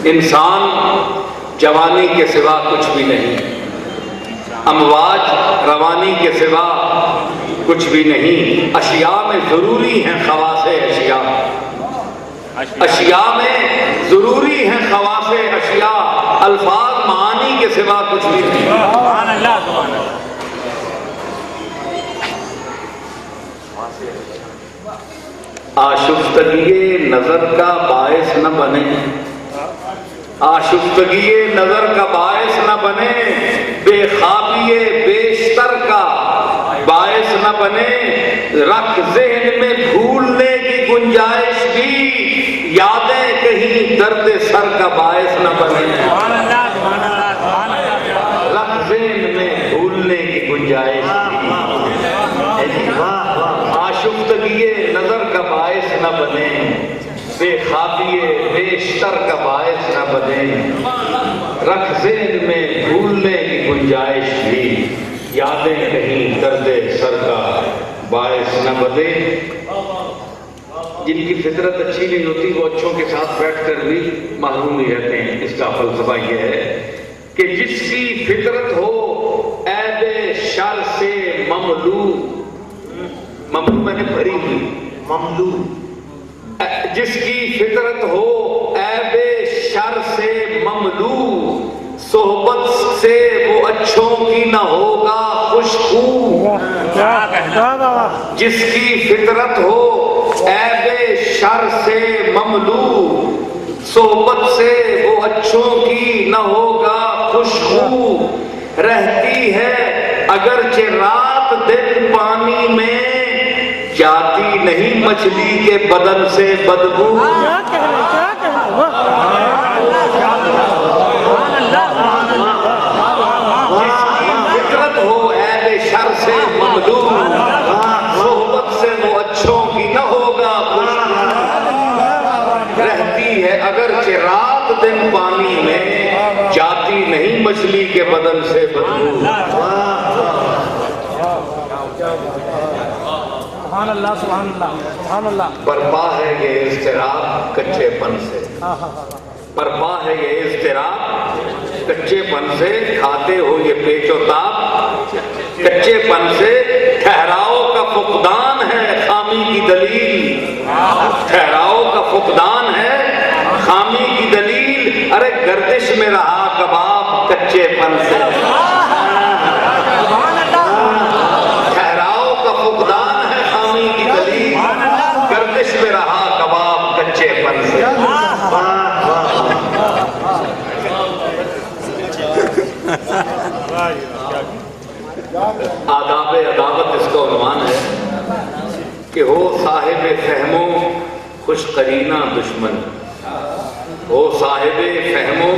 انسان جوانی کے سوا کچھ بھی نہیں، امواج روانی کے سوا کچھ بھی نہیں، اشیاء میں ضروری ہیں خواص اشیاء، اشیاء میں ضروری ہیں خواص اشیاء، الفاظ معانی کے سوا کچھ بھی نہیں۔ سبحان اللہ سبحان اللہ۔ آشفتگی نظر کا باعث نہ بنے، آشفتگی نظر کا باعث نہ بنے، بے خوابی بیشتر کا باعث نہ بنے، رکھ ذہن میں بھولنے کی گنجائش بھی، یادیں کہیں درد سر کا باعث نہ بنے، سبحان اللہ سبحان اللہ سبحان اللہ۔ رکھ ذہن میں بھولنے کی گنجائش بھی، آشفتگی نظر کا باعث نہ بنے، بے خوابی بیشتر کا باعث نہ بنے، رکھ ذہن میں بھولنے کی گنجائش بھی، یادیں کہیں درد سر کا باعث نہ بنے۔ جن کی فطرت اچھی نہیں ہوتی وہ اچھوں کے ساتھ بیٹھ کر بھی محروم ہی رہتے ہیں۔ اس کا فلسفہ یہ ہے کہ جس کی فطرت ہو عیب شر سے مملو، مملو میں نے بھری ہوئی، مملو، جس کی فطرت ہو عیب شر سے مملو، صحبت سے وہ اچھوں کی نہ ہوگا خوشبو، جس کی فطرت ہو عیب شر سے مملو، صحبت سے وہ اچھوں کی نہ ہوگا خوشبو، رہتی ہے اگرچہ رات دن پانی میں، جاتی نہیں مچھلی کے بدن سے بدبو، جس کی فطرت ہو عیب شر سے مملو، صحبت سے وہ اچھوں کی نہ ہوگا خوشبو، رہتی ہے اگرچہ رات دن پانی میں، جاتی نہیں مچھلی کے بدن سے بدبو۔ سبحان اللہ سبحان اللہ سبحان اللہ۔ برپا ہے یہ اضطراب کچے پن سے، برپا ہے یہ اضطراب کچے پن سے، کھاتے ہو یہ پیچ و تاب کچے پن سے، ٹھہراؤ کا فقدان ہے خامی کی دلیل، ٹھہراؤ کا فقدان ہے خامی کی دلیل، ارے گردش میں رہا کباب کچے پن سے، ٹھہراؤ کا فقدان ہے خامی کی دلیل، گردش میں رہا کباب کچے پن سے۔ آداب عداوت اس کا عنوان ہے کہ ہو صاحب فہم و خوش قرینہ دشمن، ہو صاحب فہم و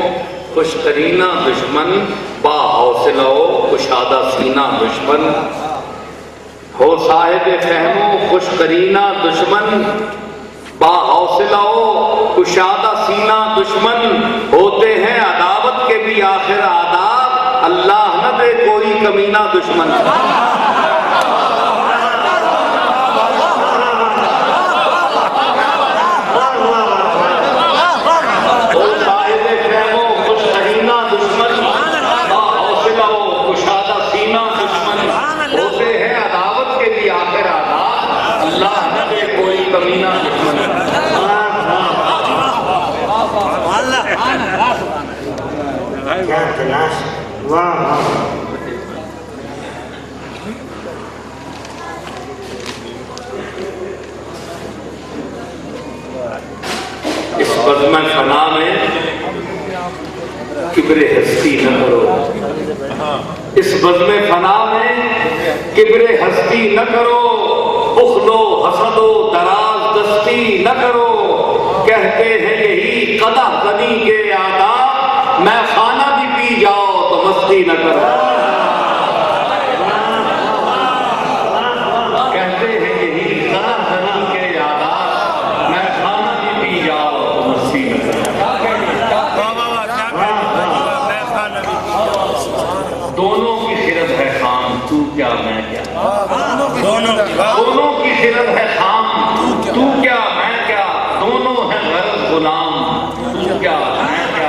خوش قرینہ دشمن، با حوصلہ و کشادہ سینہ دشمن، ہو صاحب فہم و خوش قرینہ دشمن، با حوصلہ و کشادہ سینہ دشمن، ہوتے ہیں عداوت کے بھی آخر آداب، اللہ نہ دے کوئی کمینہ دشمن۔ ہو صاحب فہم و خوش قرینہ دشمن، با حوصلہ و کشادہ سینہ دشمن، ہوتے ہیں عداوت کے بھی آخر آداب، اللہ نہ دے کوئی کمینہ دشمن۔ اس بزم فنا میں کبر ہستی نہ کرو، اس بزم فنا میں کبر ہستی نہ کرو، بخل و حسد و دراز دستی نہ کرو، کہتے ہیں یہی قدح زنی کے آداب، میں خانہ بھی پی جاؤ تو مستی نہ کرو، کہتے ہیں یہی قدح زنی کے آداب، میں خانہ بھی پی جاؤ تو مستی نہ کرو۔ دونوں کی خرد ہے خام، تو کیا میں کیا، دونوں کی خرد ہے خام، تو کیا میں کیا، دونوں ہیں غرض غلام، تو کیا میں کیا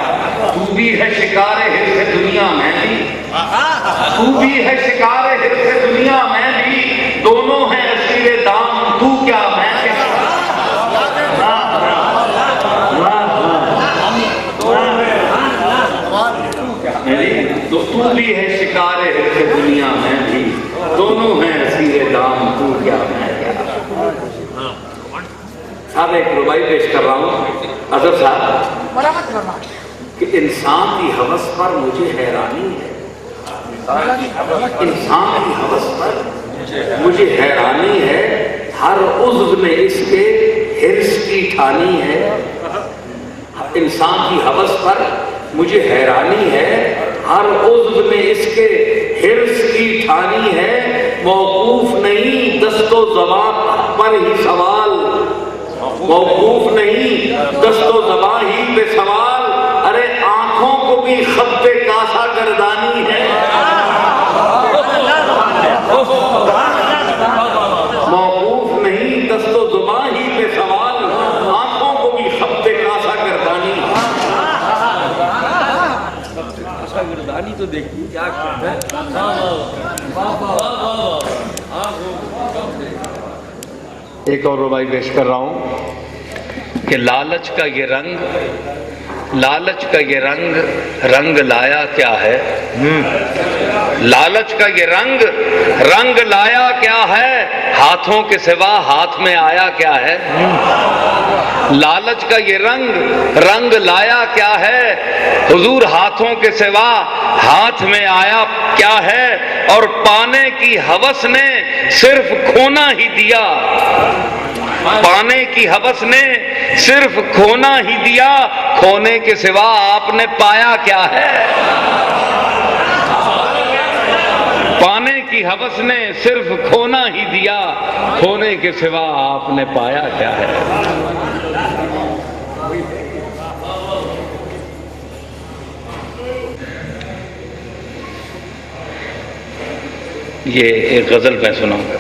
تو بھی ہے شکار حرص دنیا میں بھی، دونوں ہیں اسیر دام، تو کیا میں کیا۔ تو بھی ہے شکار حرص دنیا میں بھی، دونوں ہیں اسیر دام، تو کیا میں کیا۔ اب ایک ربائی پیش کر رہا ہوں اظہر صاحب کہ انسان کی ہوس پر مجھے حیرانی ہے، انسان کی ہوس پر مجھے حیرانی ہے، ہر عضو میں اس کے حرص کی ٹھانی ہے۔ انسان کی ہوس پر مجھے حیرانی ہے، ہر عضو میں اس کے حرص کی ٹھانی ہے، موقوف نہیں دست و زبان پر ہی سوال، موقوف نہیں دست و زبان ہی پہ سوال، ارے آنکھوں کو بھی خط کاسا گردانی ہے۔ موقوف نہیں دست و زبان ہی پہ سوال، آنکھوں کو بھی خط کاسا گردانی ہے۔ گردانی تو دیکھیے کیا کرتا ہے۔ ایک اور ربائی پیش کر رہا ہوں کہ لالچ کا یہ رنگ، لالچ کا یہ رنگ، رنگ لایا کیا ہے؟ لالچ کا یہ رنگ، رنگ لایا کیا ہے؟ ہاتھوں کے سوا ہاتھ میں آیا کیا ہے؟ لالچ کا یہ رنگ، رنگ لایا کیا ہے؟ حضور ہاتھوں کے سوا ہاتھ میں آیا کیا ہے؟ اور پانے کی ہوس نے صرف کھونا ہی دیا، پانے کی ہوس نے صرف کھونا ہی دیا، کھونے کے سوا آپ نے پایا کیا ہے؟ پانے کی ہوس نے صرف کھونا ہی دیا، کھونے کے سوا آپ نے پایا کیا ہے؟ یہ ایک غزل میں سناؤں گا۔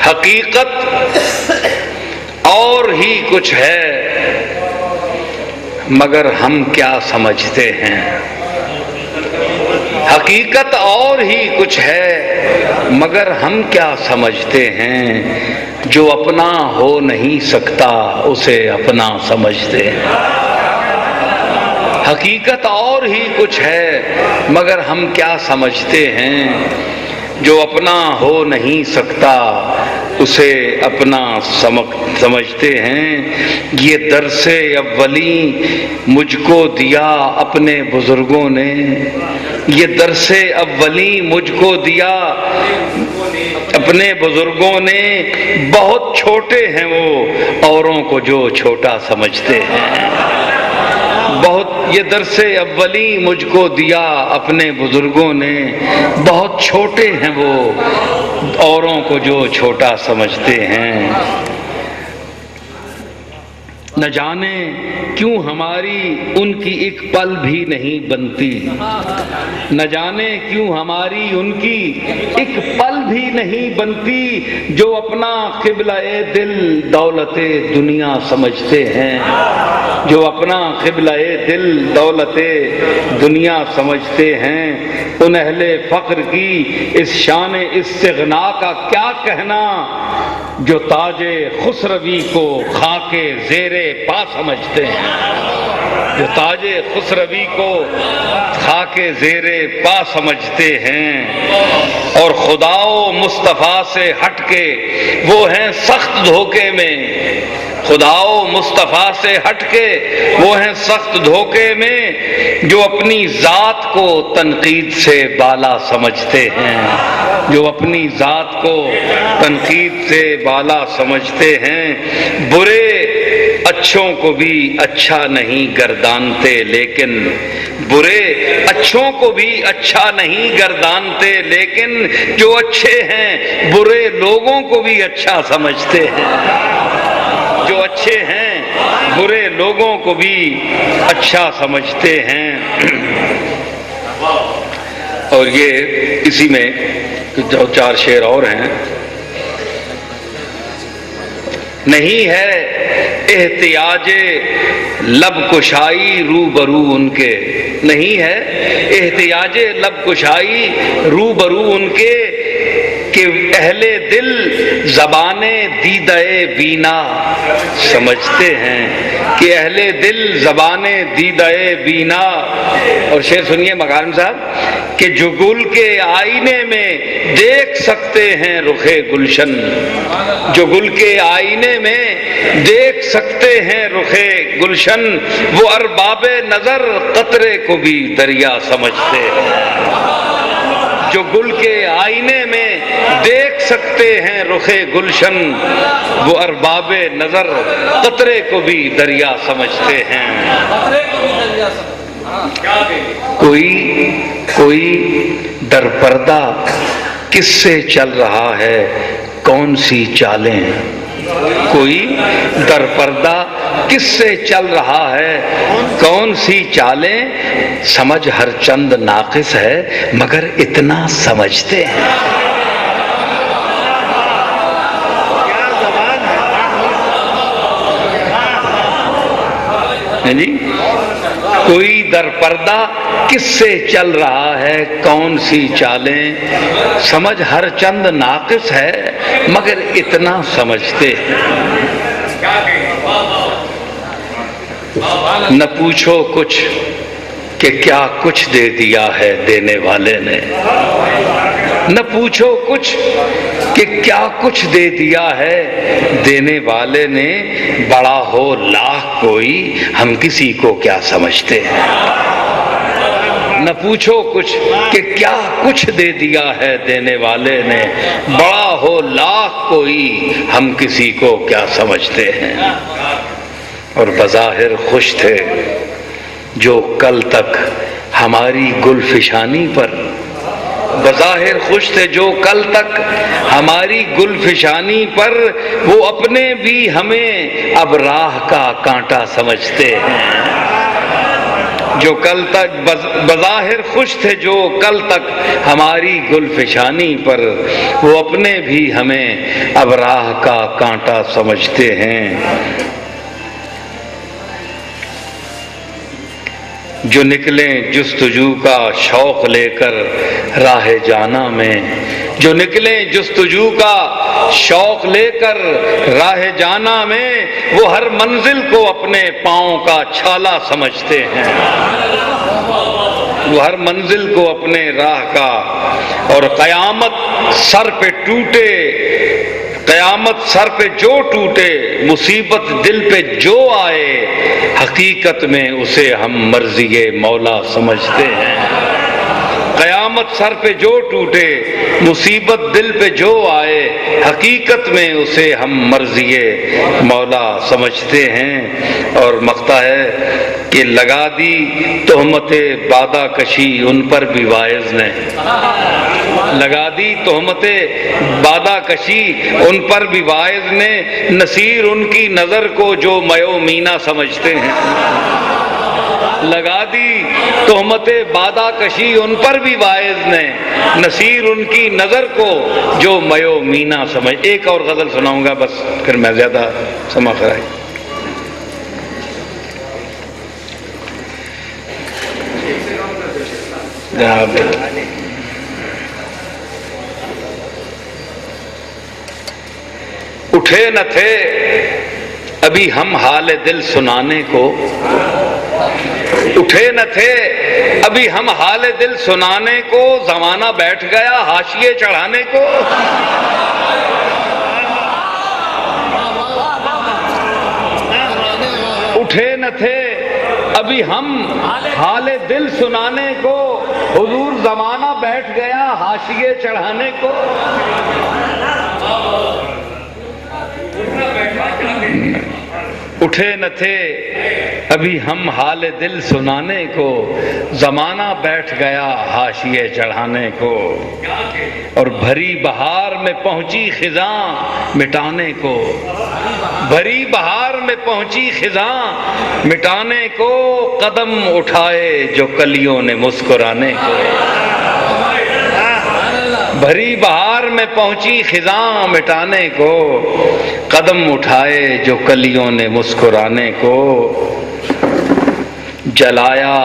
حقیقت اور ہی کچھ ہے مگر ہم کیا سمجھتے ہیں، حقیقت اور ہی کچھ ہے مگر ہم کیا سمجھتے ہیں، جو اپنا ہو نہیں سکتا اسے اپنا سمجھتے ہیں۔ حقیقت اور ہی کچھ ہے مگر ہم کیا سمجھتے ہیں، جو اپنا ہو نہیں سکتا اسے اپنا سمجھتے ہیں۔ یہ درس اولی مجھ کو دیا اپنے بزرگوں نے، یہ درس اولی مجھ کو دیا اپنے بزرگوں نے، بہت چھوٹے ہیں وہ اوروں کو جو چھوٹا سمجھتے ہیں۔ بہت یہ درس اولی مجھ کو دیا اپنے بزرگوں نے، بہت چھوٹے ہیں وہ اوروں کو جو چھوٹا سمجھتے ہیں۔ نہ جانے کیوں ہماری ان کی ایک پل بھی نہیں بنتی، نہ جانے کیوں ہماری ان کی ایک پل بھی نہیں بنتی، جو اپنا قبلہ دل دولت دنیا سمجھتے ہیں، جو اپنا قبلہ دل دولت دنیا سمجھتے ہیں۔ ان اہل فقر کی اس شان استغنا کا کیا کہنا، جو تاج خسروی کو خاک زیر پا سمجھتے ہیں، جو تاج خسروی کو خاک زیر پا سمجھتے ہیں۔ اور خدا و مصطفیٰ سے ہٹ کے وہ ہیں سخت دھوکے میں، خدا و مصطفیٰ سے ہٹ کے وہ ہیں سخت دھوکے میں، جو اپنی ذات کو تنقید سے بالا سمجھتے ہیں، جو اپنی ذات کو تنقید سے بالا سمجھتے ہیں۔ برے اچھوں کو بھی اچھا نہیں گردانتے، لیکن برے اچھوں کو بھی اچھا نہیں گردانتے، لیکن جو اچھے ہیں برے لوگوں کو بھی اچھا سمجھتے ہیں، جو اچھے ہیں برے لوگوں کو بھی اچھا سمجھتے ہیں۔ اور یہ اسی میں جو 4 شعر اور ہیں، نہیں ہے احتیاج لب کشائی روبرو ان کے، نہیں ہے احتیاج لب کشائی روبرو ان کے، کہ اہل دل زبان دیدہ بینا سمجھتے ہیں، کہ اہل دل زبان دیدہ بینا۔ اور شعر سنیے مکارم صاحب، کہ جو گل کے آئینے میں دیکھ سکتے ہیں رخ گلشن، جو گل کے آئینے میں دیکھ سکتے ہیں رخ گلشن، وہ ارباب نظر قطرے کو بھی دریا سمجھتے ہیں۔ جو گل کے آئینے میں دیکھ سکتے ہیں رخ گلشن، وہ ارباب نظر قطرے کو بھی دریا سمجھتے ہیں۔ کوئی در پردہ کس سے چل رہا ہے کون سی چالیں، کوئی در پردہ کس سے چل رہا ہے کون سی چالیں، سمجھ ہر چند ناقص ہے مگر اتنا سمجھتے ہیں۔ جی، کوئی در پردہ کس سے چل رہا ہے کون سی چالیں، سمجھ ہر چند ناقص ہے مگر اتنا سمجھتے ہیں۔ نہ پوچھو کچھ کہ کیا کچھ دے دیا ہے دینے والے نے، نہ پوچھو کچھ کہ کیا کچھ دے دیا ہے دینے والے نے، بڑا ہو لاکھ کوئی ہم کسی کو کیا سمجھتے ہیں۔ نہ پوچھو کچھ کہ کیا کچھ دے دیا ہے دینے والے نے، بڑا ہو لاکھ کوئی ہم کسی کو کیا سمجھتے ہیں۔ اور بظاہر خوش تھے جو کل تک ہماری گل فشانی پر، بظاہر خوش تھے جو کل تک ہماری گل فشانی پر، وہ اپنے بھی ہمیں اب راہ کا کانٹا سمجھتے ہیں۔ جو کل تک بظاہر خوش تھے جو کل تک ہماری گل فشانی پر، وہ اپنے بھی ہمیں اب راہ کا کانٹا سمجھتے ہیں۔ جو نکلیں جستجو کا شوق لے کر راہ جانا میں، جو نکلیں جستجو کا شوق لے کر راہ جانا میں، وہ ہر منزل کو اپنے پاؤں کا چھالا سمجھتے ہیں۔ وہ ہر منزل کو اپنے راہ کا، اور قیامت سر پہ ٹوٹے، قیامت سر پہ جو ٹوٹے، مصیبت دل پہ جو آئے، حقیقت میں اسے ہم مرضی مولا سمجھتے ہیں۔ قیامت سر پہ جو ٹوٹے، مصیبت دل پہ جو آئے، حقیقت میں اسے ہم مرضی مولا سمجھتے ہیں۔ اور مقطع ہے کہ لگا دی تہمت بادہ کشی ان پر بھی واعظ نے، لگا دی تہمت بادہ کشی ان پر بھی واعظ نے، نصیر ان کی نظر کو جو میو مینا سمجھتے ہیں۔ لگا دی تہمت بادہ کشی ان پر بھی واعظ نے، نصیر ان کی نظر کو جو میو مینا سمجھ۔ ایک اور غزل سناؤں گا بس، پھر میں زیادہ سما خرائی۔ اٹھے نہ تھے ابھی ہم حال دل سنانے کو، اٹھے نہ تھے ابھی ہم حال دل سنانے کو، زمانہ بیٹھ گیا حاشیے چڑھانے کو۔ اٹھے نہ تھے ابھی ہم حال دل سنانے کو، حضور زمانہ بیٹھ گیا حاشیے چڑھانے کو۔ اٹھے نہ تھے ابھی ہم حال دل سنانے کو، زمانہ بیٹھ گیا حاشیے چڑھانے کو، اور بھری بہار میں پہنچی خزاں مٹانے کو، بھری بہار میں پہنچی خزاں مٹانے کو، قدم اٹھائے جو کلیوں نے مسکرانے کو، بھری بہار میں پہنچی خزاں مٹانے کو، قدم اٹھائے جو کلیوں نے مسکرانے کو، جلایا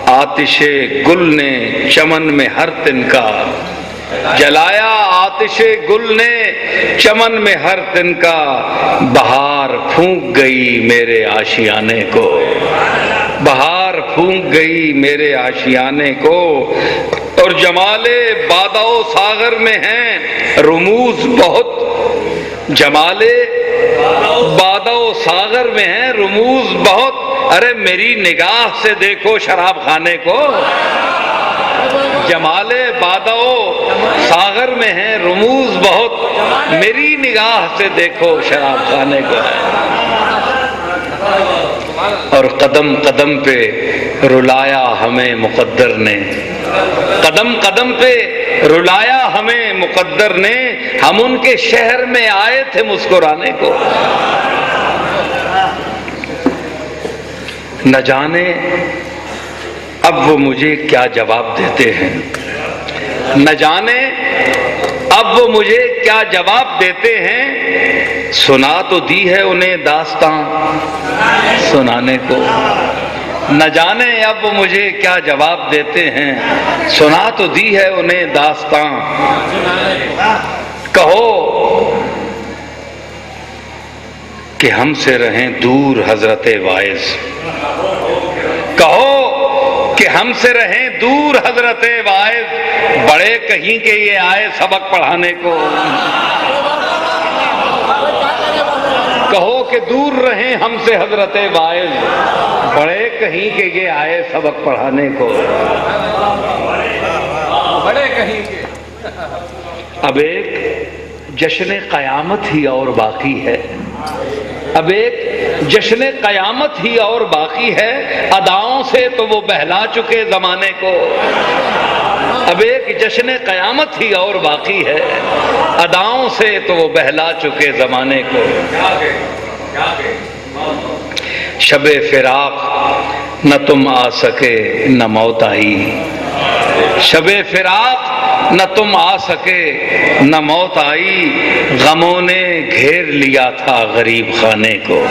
آتش گل نے چمن میں ہر تنکا، جلایا آتش گل نے چمن میں ہر تنکا، بہار پھونک گئی میرے آشیانے کو، بہار پھونک گئی میرے آشیانے کو، اور جمال بادہ و ساغر میں ہیں رموز بہت، جمال بادہ و ساغر میں ہیں رموز بہت، ارے میری نگاہ سے دیکھو شراب خانے کو، جمال بادہ و ساغر میں ہیں رموز بہت، میری نگاہ سے دیکھو شراب خانے کو، اور قدم قدم پہ رلایا ہمیں مقدر نے، قدم قدم پہ رلایا ہمیں مقدر نے، ہم ان کے شہر میں آئے تھے مسکرانے کو، نہ جانے اب وہ مجھے کیا جواب دیتے ہیں، نہ جانے اب وہ مجھے کیا جواب دیتے ہیں، سنا تو دی ہے انہیں داستاں سنانے کو، نہ جانے اب وہ مجھے کیا جواب دیتے ہیں، سنا تو دی ہے انہیں داستاں، کہو کہ ہم سے رہیں دور حضرت واعظ، کہو کہ ہم سے رہیں دور حضرت واعظ، بڑے کہیں کہ یہ آئے سبق پڑھانے کو، کہو کہ دور رہیں ہم سے حضرت واعظ، بڑے کہیں کہ یہ آئے سبق پڑھانے کو، بڑے کہیں کہ اب ایک جشن قیامت ہی اور باقی ہے، اب ایک جشن قیامت ہی اور باقی ہے، اداؤں سے تو وہ بہلا چکے زمانے کو، اب ایک جشن قیامت ہی اور باقی ہے، اداؤں سے تو وہ بہلا چکے زمانے کو، شب فراق نہ تم آ سکے نہ موت آئی، شب فراق نہ تم آ سکے نہ موت آئی، غموں نے گھیر لیا تھا غریب خانے کو،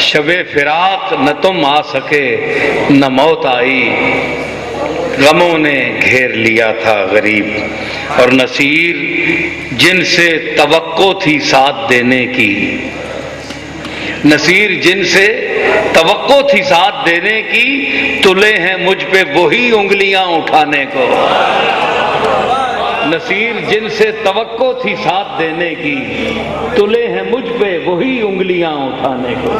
شب فراق نہ تم آ سکے نہ موت آئی، غموں نے گھیر لیا تھا غریب، اور نصیر جن سے توقع تھی ساتھ دینے کی، نصیر جن سے توقع تھی ساتھ دینے کی، تلے ہیں مجھ پہ وہی انگلیاں اٹھانے کو، نصیر جن سے توقع تھی ساتھ دینے کی، تلے ہیں مجھ پہ وہی انگلیاں اٹھانے کو،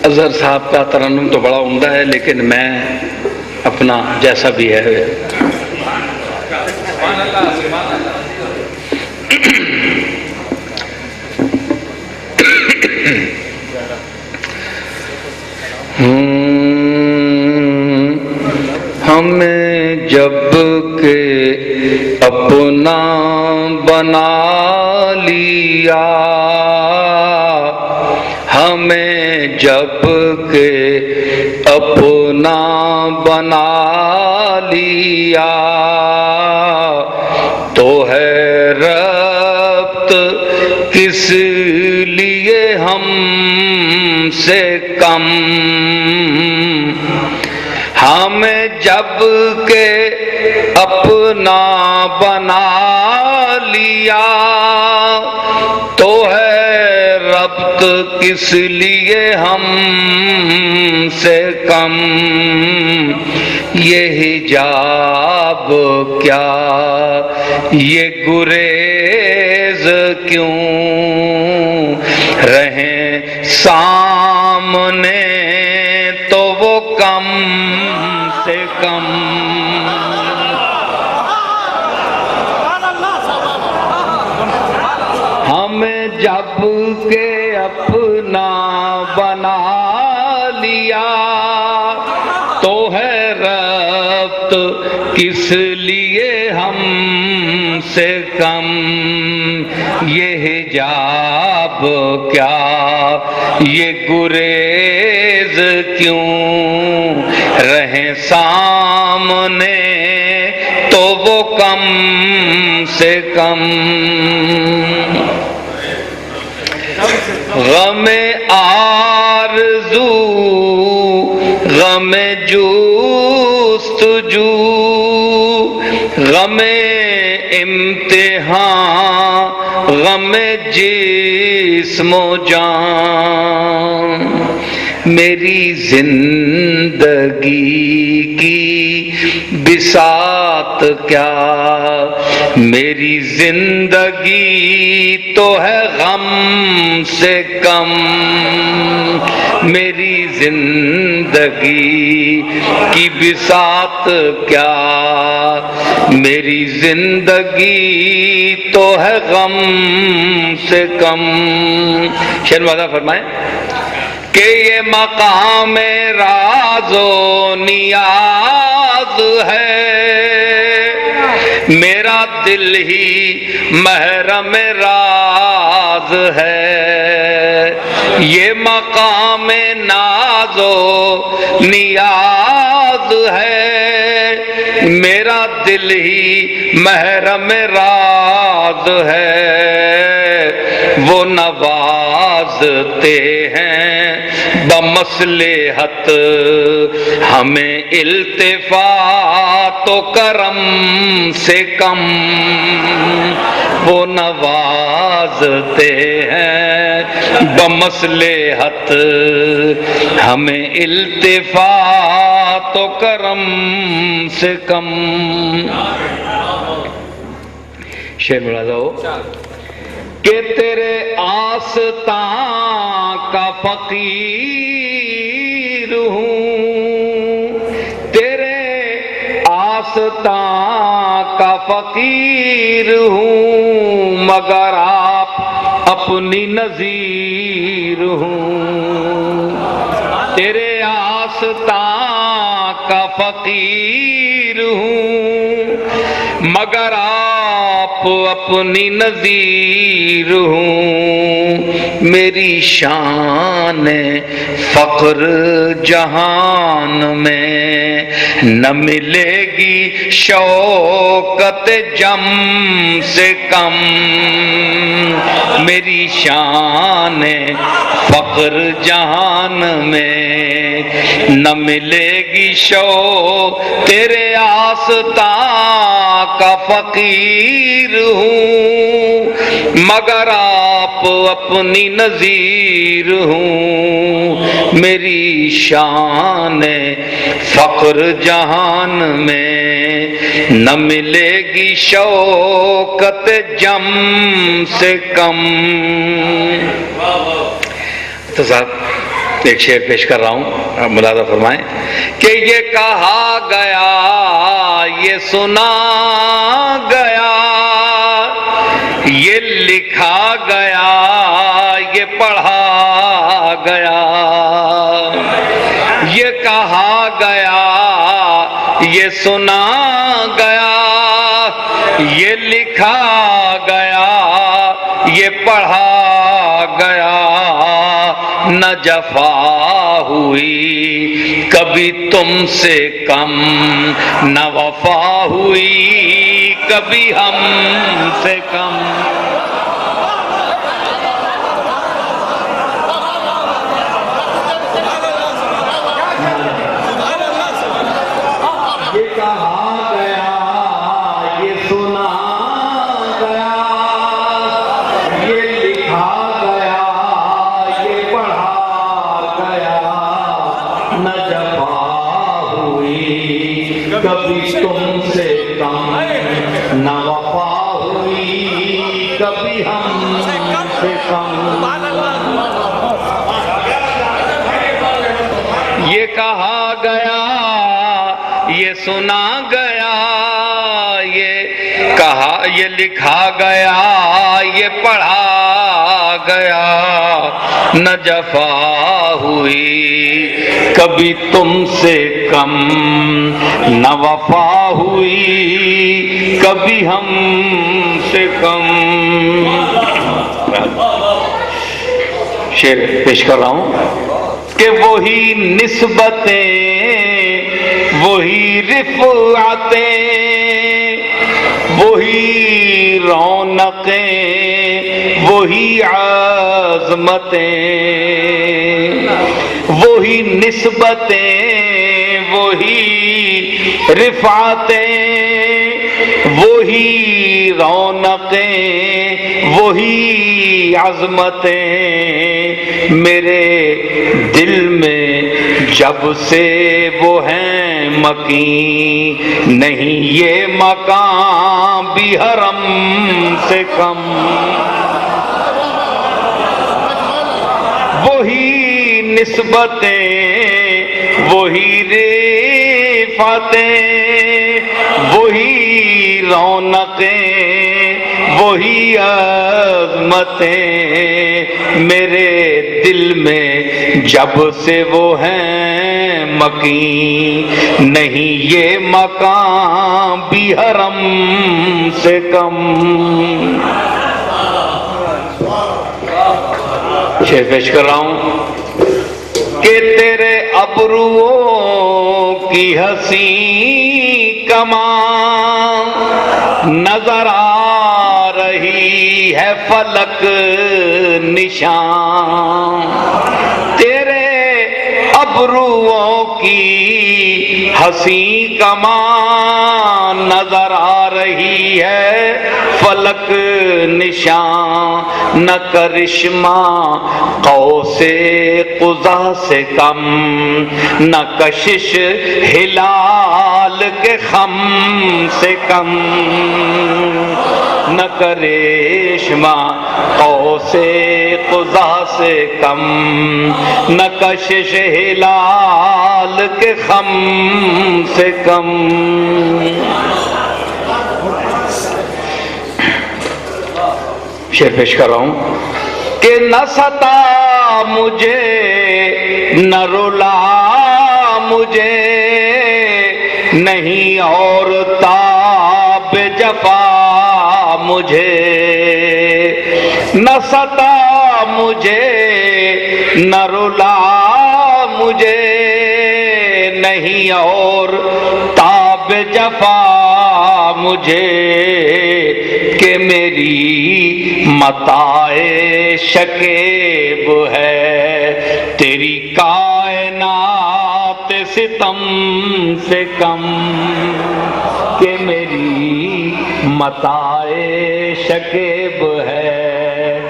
اظہر صاحب کا ترنم تو بڑا عمدہ ہے، لیکن میں اپنا جیسا بھی ہے ہمیں جب کہ اپنا بنا لیا، ہمیں جب کہ اپنا بنا لیا، تو ہے ربط کس لیے ہم سے کم، ہمیں جب کہ اپنا بنا لیا، تو ہے ربط کس لیے ہم سے کم، یہ حجاب کیا یہ گریز کیوں، رہیں سامنے تو وہ کم سے کم، جب کہ اپنا بنا لیا تو ہے ربط کس لیے ہم سے کم، یہ حجاب کیا یہ گریز کیوں رہیں سامنے تو وہ کم سے کم۔ غم آرزو غم جستجو غم امتحان غم جسم و جان، میری زندگی کی بساط کیا، میری زندگی تو ہے غم سے کم، میری زندگی کی بساط کیا، میری زندگی تو ہے غم سے کم۔ شعر وعدہ فرمائیں کہ یہ مقام راز و نیاز ہے، میرا دل ہی محرم راز ہے، یہ مقام ناز و نیاز ہے، میرا دل ہی محرم راز ہے، وہ نوازتے ہیں بمصلحت ہمیں التفات و کرم سے کم، وہ نوازتے ہیں بمصلحت ہمیں التفات و کرم سے کم۔ شعر ملاحظہ ہو کہ تیرے آستان کا فقیر ہوں، تیرے آستان کا فقیر ہوں، مگر آپ اپنی نظیر ہوں، تیرے آستان کا فقیر ہوں، مگر آپ اپنی نظیر ہوں، میری شان فقر جہان میں نہ ملے گی شوکت جم سے کم، میری شان فقر جہان میں نہ ملے گی شو، تیرے آستان کا فقیر ہوں، مگر آپ اپنی نظیر ہوں، میری شان فقر جہان میں نہ ملے گی شوکت جم سے کم۔ تو صاحب ایک شعر پیش کر رہا ہوں، ملاحظہ فرمائیں کہ یہ کہا گیا یہ سنا گیا، یہ لکھا گیا یہ پڑھا گیا، یہ کہا گیا یہ سنا گیا، یہ لکھا گیا یہ پڑھا گیا، نہ جفا ہوئی کبھی تم سے کم، نہ وفا ہوئی کبھی ہم سے کم۔ یہ کہا گیا یہ سنا گیا، یہ لکھا گیا یہ پڑھا گیا، نہ جفا ہوئی کبھی تم سے کم، نہ وفا ہوئی کبھی ہم سے کم۔ یہ کہا گیا یہ سنا گیا، یہ کہا یہ لکھا گیا یہ پڑھا گیا نہ جفا ہوئی کبھی تم سے کم نہ وفا ہوئی کبھی ہم سے کم. شعر پیش کر رہا ہوں کہ وہی نسبتیں وہی رفعتیں وہی رونقیں وہی عظمتیں وہی نسبتیں وہی رفعتیں وہی رونقیں وہی عظمتیں میرے دل میں جب سے وہ ہیں مکین نہیں یہ مکان بھی حرم سے کم. وہی نسبتیں وہی رفعتیں وہی رونقیں وہی عظمتیں میرے دل میں جب سے وہ ہیں مکین نہیں یہ مکان بھی حرم سے کم. شعر پیش کر رہا ہوں کہ تیرے ابروؤں کی حسین کمان نظر آ رہی ہے فلک نشان تیرے ابروؤں کی حسین کمان نظر آ رہی ہے فلک نشان نہ کرشمہ قوس قزح سے کم نہ کشش ہلال کے خم سے کم نہ کرشمہ قوس قزح سے کم نہ کشش ہلال کے خم سے کم. شعر پیش کر رہا ہوں کہ نہ ستا مجھے نہ رلا مجھے نہیں اور تاب جفا مجھے نہ ستا مجھے نہ رلا مجھے نہیں اور تاب جفا مجھے کہ میری متاع شکیب ہے تیری کائنات ستم سے کم کہ میری متاع شکیب ہے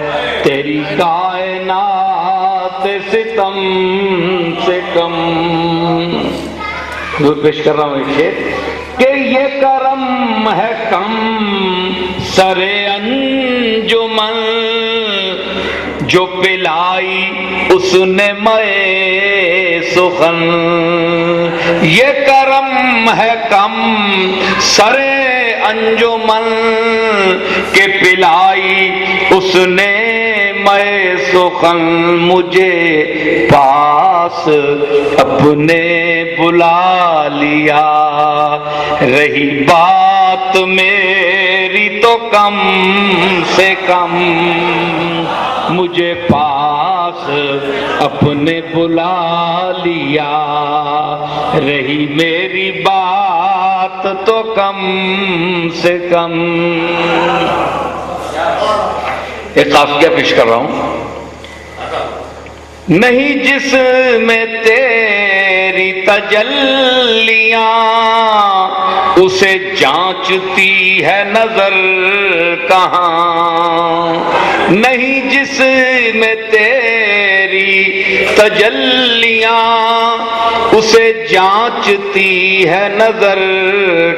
تیری کائنات ستم سے کم. پیش کر رہا ہوں ایک شعر کہ یہ کرم ہے کم سر انجمن جو پلائی اس نے مے سخن یہ کرم ہے کم سر انجمن کہ پلائی اس نے مے سخن مجھے پاس اپنے بلا لیا رہی بات میری تو کم سے کم مجھے پاس اپنے بلا لیا رہی میری بات تو کم سے کم. ایک قافیہ پیش کر رہا ہوں نہیں جس میں تیری تجلیاں اسے جانچتی ہے نظر کہاں نہیں جس میں تیری تجلیاں اسے جانچتی ہے نظر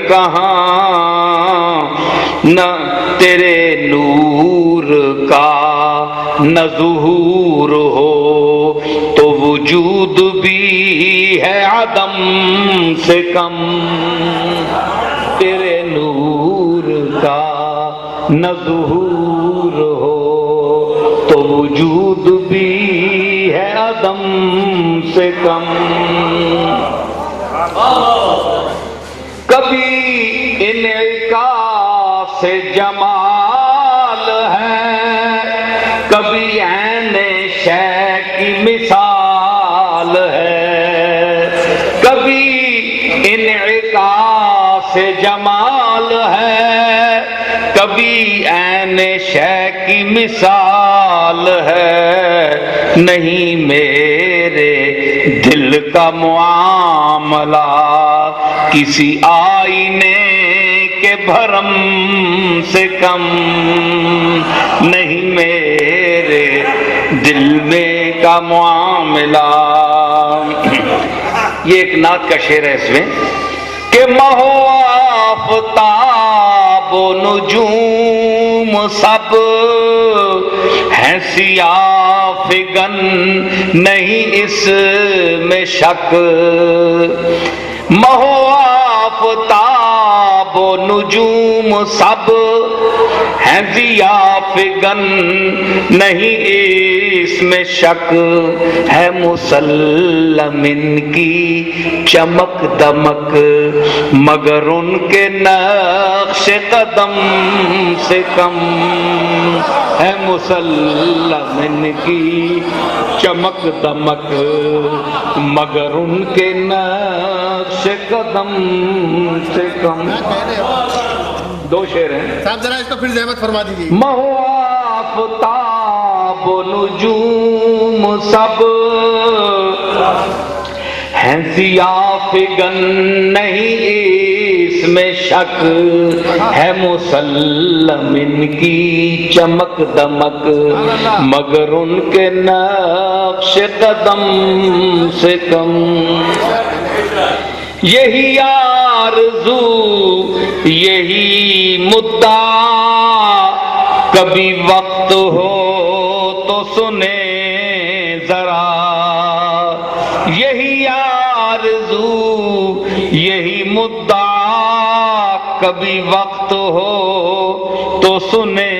کہاں نہ تیرے نور کا نہ ظہور ہو تو وجود بھی ہے عدم سے کم تیرے نور کا نہ ظہور ہو تو وجود بھی ہے عدم سے کم. کبھی انعکاس جمال ہے، کبھی عین شے کی مثال ہے. کبھی انعکاس جمال ہے، کبھی عین شے کی مثال ہے. نہیں میرے دل کا معاملہ کسی آئینے کے بھرم سے کم. نہیں میرے دل میں کا معاملہ. یہ ایک نعت کا شعر ہے اس میں کہ مہو آفتاب و نجوم سب ہیں سیاہ فگن نہیں اس میں شک. مہو آفتاب و نجوم سب ہیں ضیاء فگن نہیں اس میں شک. ہے مسلم ان کی چمک دمک مگر ان کے نقش قدم سے کم. ہے مسلم ان کی چمک دمک مگر ان کے نقش قدم سے کم. دو شعر ہیں صاحب، ذرا اس کو پھر زحمت فرما دیجیے. مہو آفتاب و نجوم سب ہیں ضیاء فگن نہیں اس میں شک. ہے مسلم ان کی چمک دمک مگر ان کے نقش قدم سے کم. یہی آرزو یہی مدعا کبھی وقت ہو تو سنے ذرا. یہی آرزو یہی مدعا کبھی وقت ہو تو سنے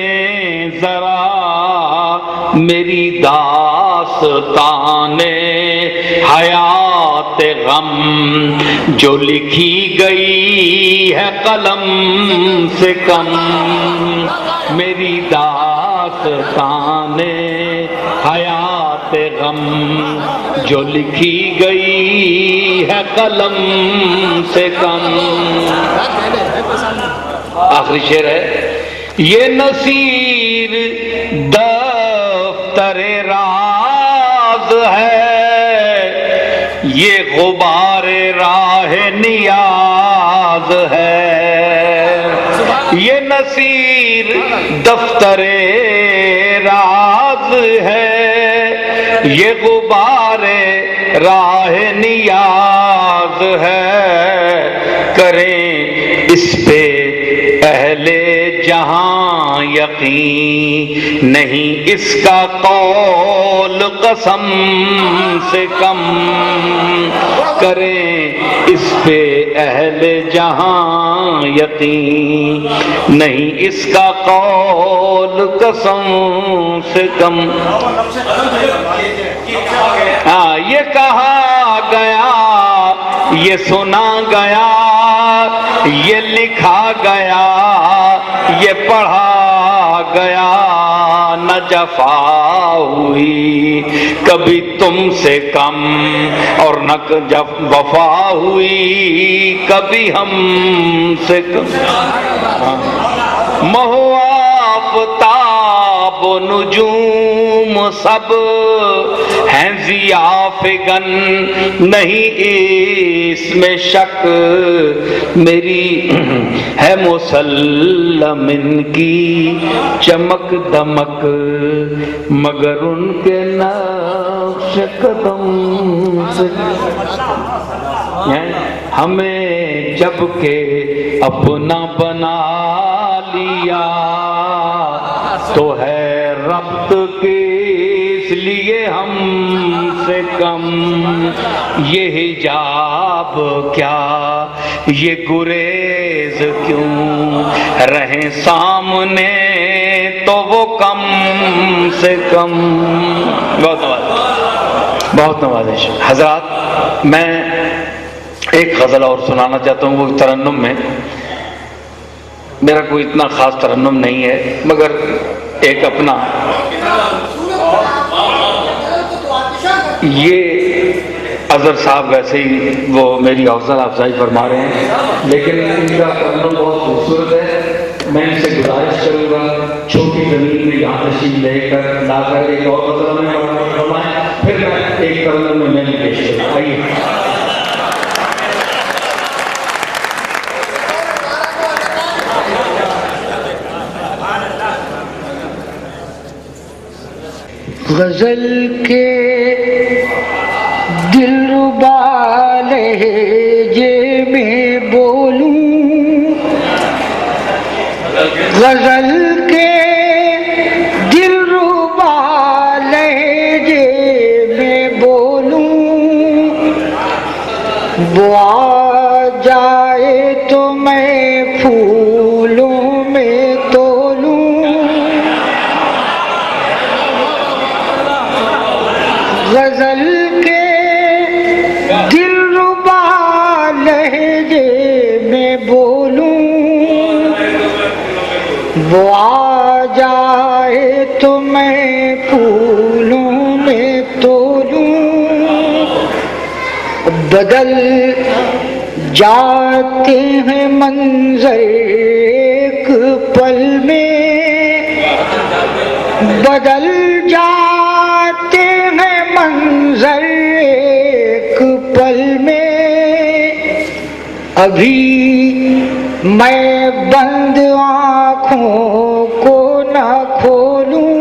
ذرا. میری داستان حیات غم جو لکھی گئی ہے قلم سے کم. میری داستان حیات غم جو لکھی گئی ہے قلم سے کم. آخری شعر ہے یہ نصیر دفتر راز ہے، یہ غبار راہ نیاز ہے. یہ نصیر دفتر راز ہے، یہ غبار راہ نیاز ہے. کریں اس پہ اہل جہاں یقین نہیں اس کا قول قسم سے کم. کریں اس پہ اہل جہاں یقین نہیں اس کا قول قسم سے کم. ہاں یہ کہا گیا یہ سنا گیا یہ لکھا گیا یہ پڑھا گیا. نہ جفا ہوئی کبھی تم سے کم اور نہ جب وفا ہوئی کبھی ہم سے کم. مہو آفتاب و نجوم سب ہیں ضیاء فگن نہیں اس میں شک. میری ہے مسلم ان کی چمک دمک مگر ان کے نقش قدم سے. ہمیں جب کہ اپنا بنا لیا تو ہے ربط کس لیے ہم سے کم. یہ حجاب کیا یہ گریز کیوں رہیں سامنے تو وہ کم سے کم. بہت نوازش، بہت نوازش. حضرات میں ایک غزل اور سنانا چاہتا ہوں. وہ ترنم میں میرا کوئی اتنا خاص ترنم نہیں ہے، مگر ایک اپنا یہ اظہر صاحب ویسے ہی وہ میری حوصلہ افزائی فرما رہے ہیں، لیکن ان کا ترنم بہت خوبصورت ہے. میں ان سے گزارش کروں گا چھوٹی زمین میں یہاں تشریف لے کر لا کر ایک اور غزل میں فرمائیں، پھر میں ایک ترنم میں بھی پیش کروں. آئیے. غزل کے دلربا لہجے میں بولوں، غزل کے دلربا لہجے میں بولوں، وہ آ جائے تو میں پھولوں میں تولوں. غزل کے دلربا لہجے میں بولوں، وہ آ جائے تو میں پھولوں میں تولوں. بدل جاتے ہیں منظر ایک پل میں، بدل جاتے ہیں منظر ایک پل میں. ابھی میں بند آنکھوں کو نہ کھولوں،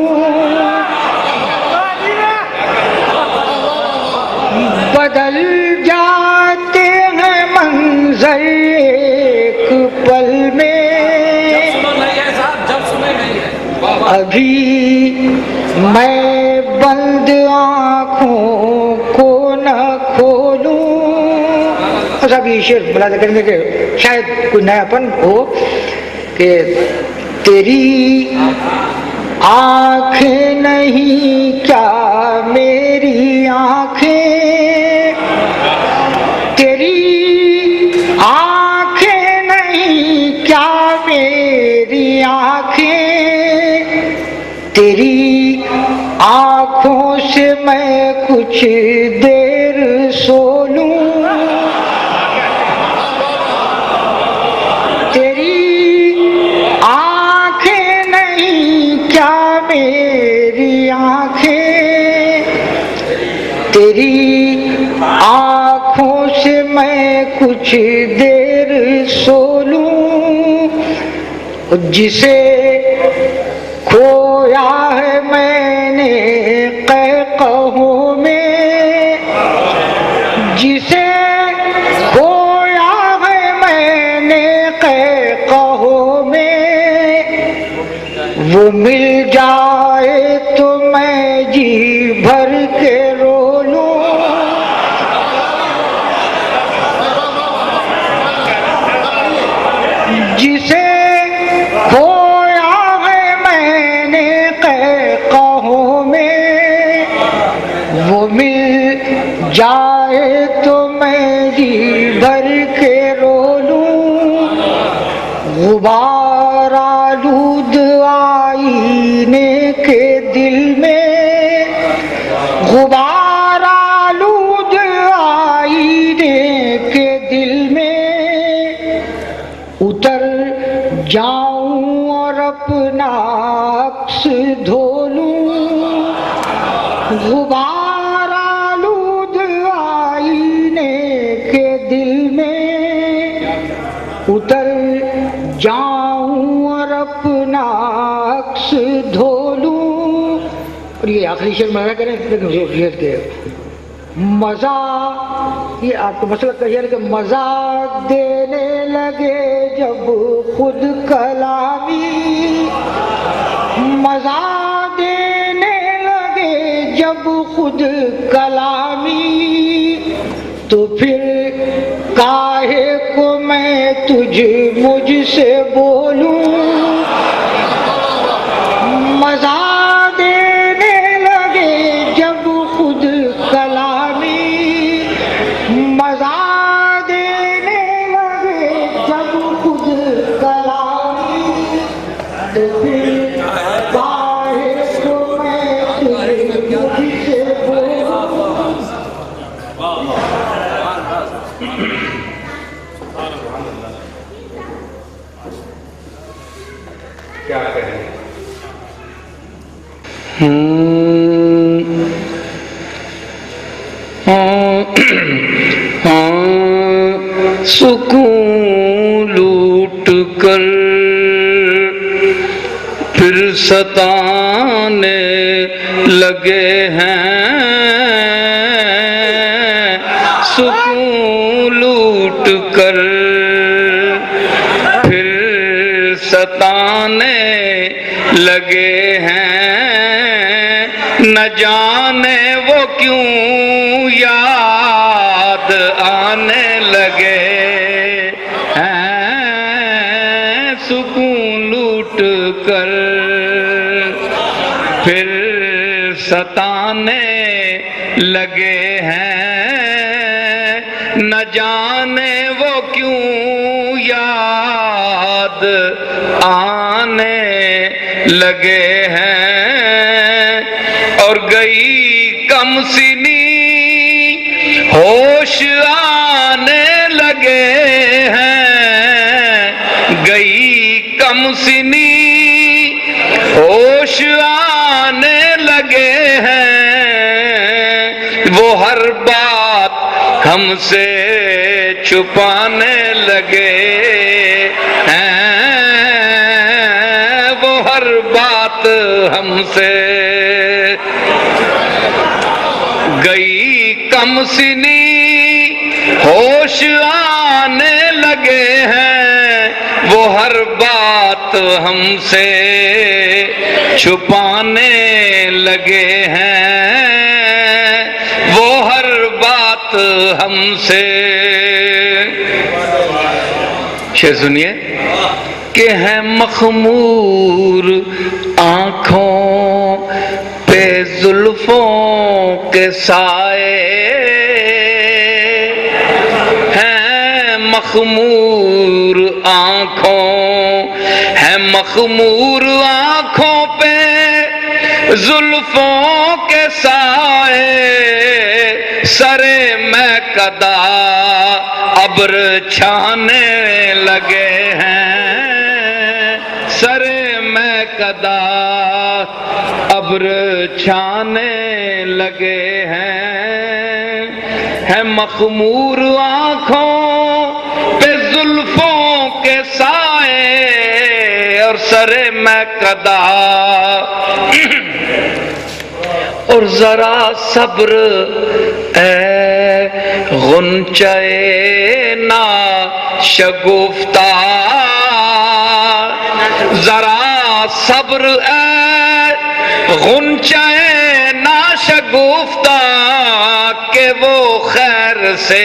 بدل جاتے ہیں منظر ایک پل میں. ابھی میں بند آنکھوں کو نہ کھولوں. صاحب یہ شعر ملاحظہ کرنے کے شاید کوئی نیا پن ہو کہ تیری آنکھیں نہیں کیا میری آنکھیں، تیری آنکھیں نہیں کیا میری آنکھیں، تیری آنکھوں سے میں کچھ دیر سو لوں، تیری آنکھیں نہیں کیا میری آنکھیں، تیری آنکھوں سے میں کچھ دیر سو لوں. جسے کھویا ہے میں نے قہقہوں میں، جسے کھویا ہے میں نے قہقہوں میں، وہ مل جائے تو میں جی بھر کے رو لوں. جسے کھویا ہے میں نے قہقہوں میں، وہ مل جائے تو میں جی بھر کے رو لوں. غبار آلود آئینے کے دل میں، غبار آلود آئینے کے دل میں، اتر جاؤں اور اپنا عکس دھو لوں. غبار آلود آئینے کے دل میں، اتر جاؤں اور اپنا عکس دھو لوں. اور یہ آخری شعر میں کریں لیکن شعر کے مزہ، یہ آپ کو مسلک کا شعر کہ مزہ دینے لگے جب خود کلامی، مزہ دینے لگے جب خود کلامی، تو پھر کاہے کو میں میں تجھ مجھ سے بولوں مزہ دینے لگے جب خود کلامی مزہ دینے لگے جب خود کلامی تو پھر کاہے کو میں تجھ مجھ سے بولوں کیا کہیں سکون لوٹ کر پھر ستانے لگے ہیں سکون لوٹ کر پھر ستانے لگے ہیں نہ جانے وہ کیوں یاد آنے لگے ہیں سکون لوٹ کر پھر ستانے لگے ہیں نہ جانے وہ کیوں یاد آنے لگے ہیں اور گئی کم سنی ہوش آنے لگے ہیں گئی کم سنی ہوش آنے لگے ہیں وہ ہر بات ہم سے چھپانے لگے ہیں وہ ہر بات ہم سے گئی کم سنی ہوش آنے لگے ہیں وہ ہر بات ہم سے چھپانے لگے ہیں وہ ہر بات ہم سے شعر سنیے کہ ہے مخمور آنکھوں پہ زلفوں کے سائے ہیں مخمور آنکھوں ہے مخمور آنکھوں پہ زلفوں کے سائے سرے میں کدا ابر چھانے لگے ہیں سرے میں کدا ابر چھانے لگے ہیں مخمور آنکھوں پہ زلفوں کے سائے اور سرے میں کدا اور ذرا صبر اے غنچے نا شگفتہ ذرا صبر اے غنچے نا شگفتہ کہ وہ خیر سے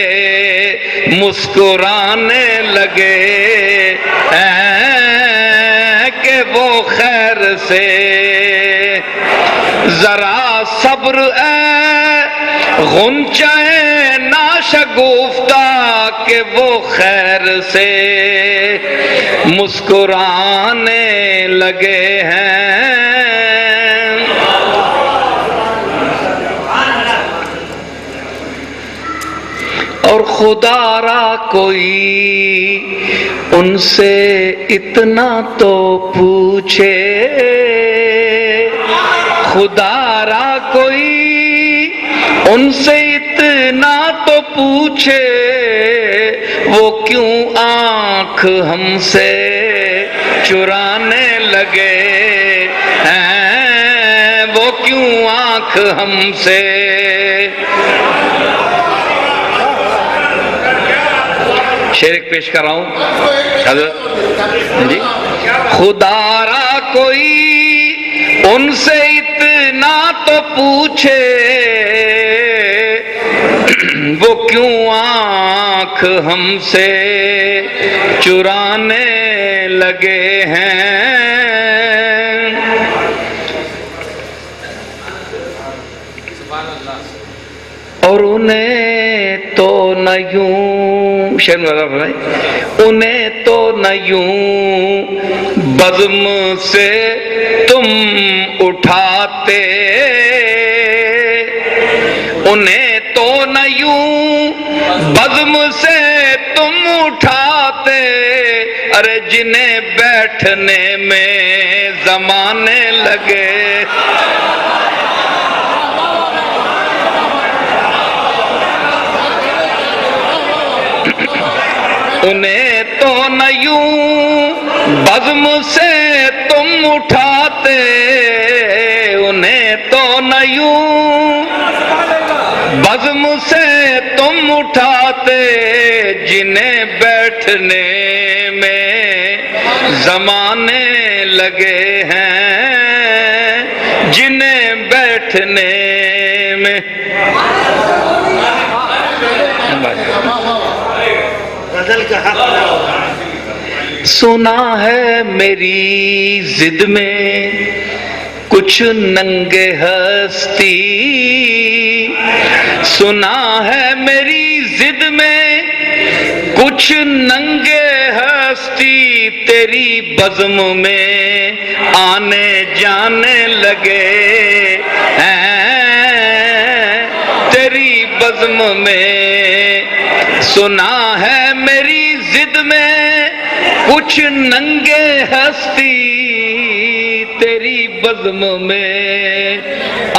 مسکرانے لگے ہیں کہ وہ خیر سے ذرا صبر اے غنچے نا شگفتہ کہ وہ خیر سے مسکرانے لگے ہیں اور خدا را کوئی ان سے اتنا تو پوچھے خدا را کوئی ان سے اتنا تو پوچھے وہ کیوں آنکھ ہم سے چرانے لگے ہیں وہ کیوں آنکھ ہم سے شعر ایک پیش کر رہا ہوں حضرت جی خدا را کوئی ان سے اتنا تو پوچھے وہ کیوں آنکھ ہم سے چرانے لگے ہیں، اور انہیں تو نہ یوں شعر میں فرمائے، انہیں تو نہ یوں بزم سے تم اٹھاتے، انہیں تو نہ یوں بزم سے تم اٹھاتے، ارے جنہیں بیٹھنے میں زمانے لگے، انہیں تو نہ یوں بزم سے تم اٹھاتے، انہیں تو نہ یوں بزم سے تم اٹھاتے، جنہیں بیٹھنے میں زمانے لگے ہیں، جنہیں بیٹھنے میں سنا ہے میری ضد میں کچھ ننگے ہستی، سنا ہے میری ضد میں کچھ ننگے ہستی، تیری بزم میں آنے جانے لگے ہیں، تیری بزم میں سنا ہے میری ضد میں کچھ ننگے ہستی، تیری بزم میں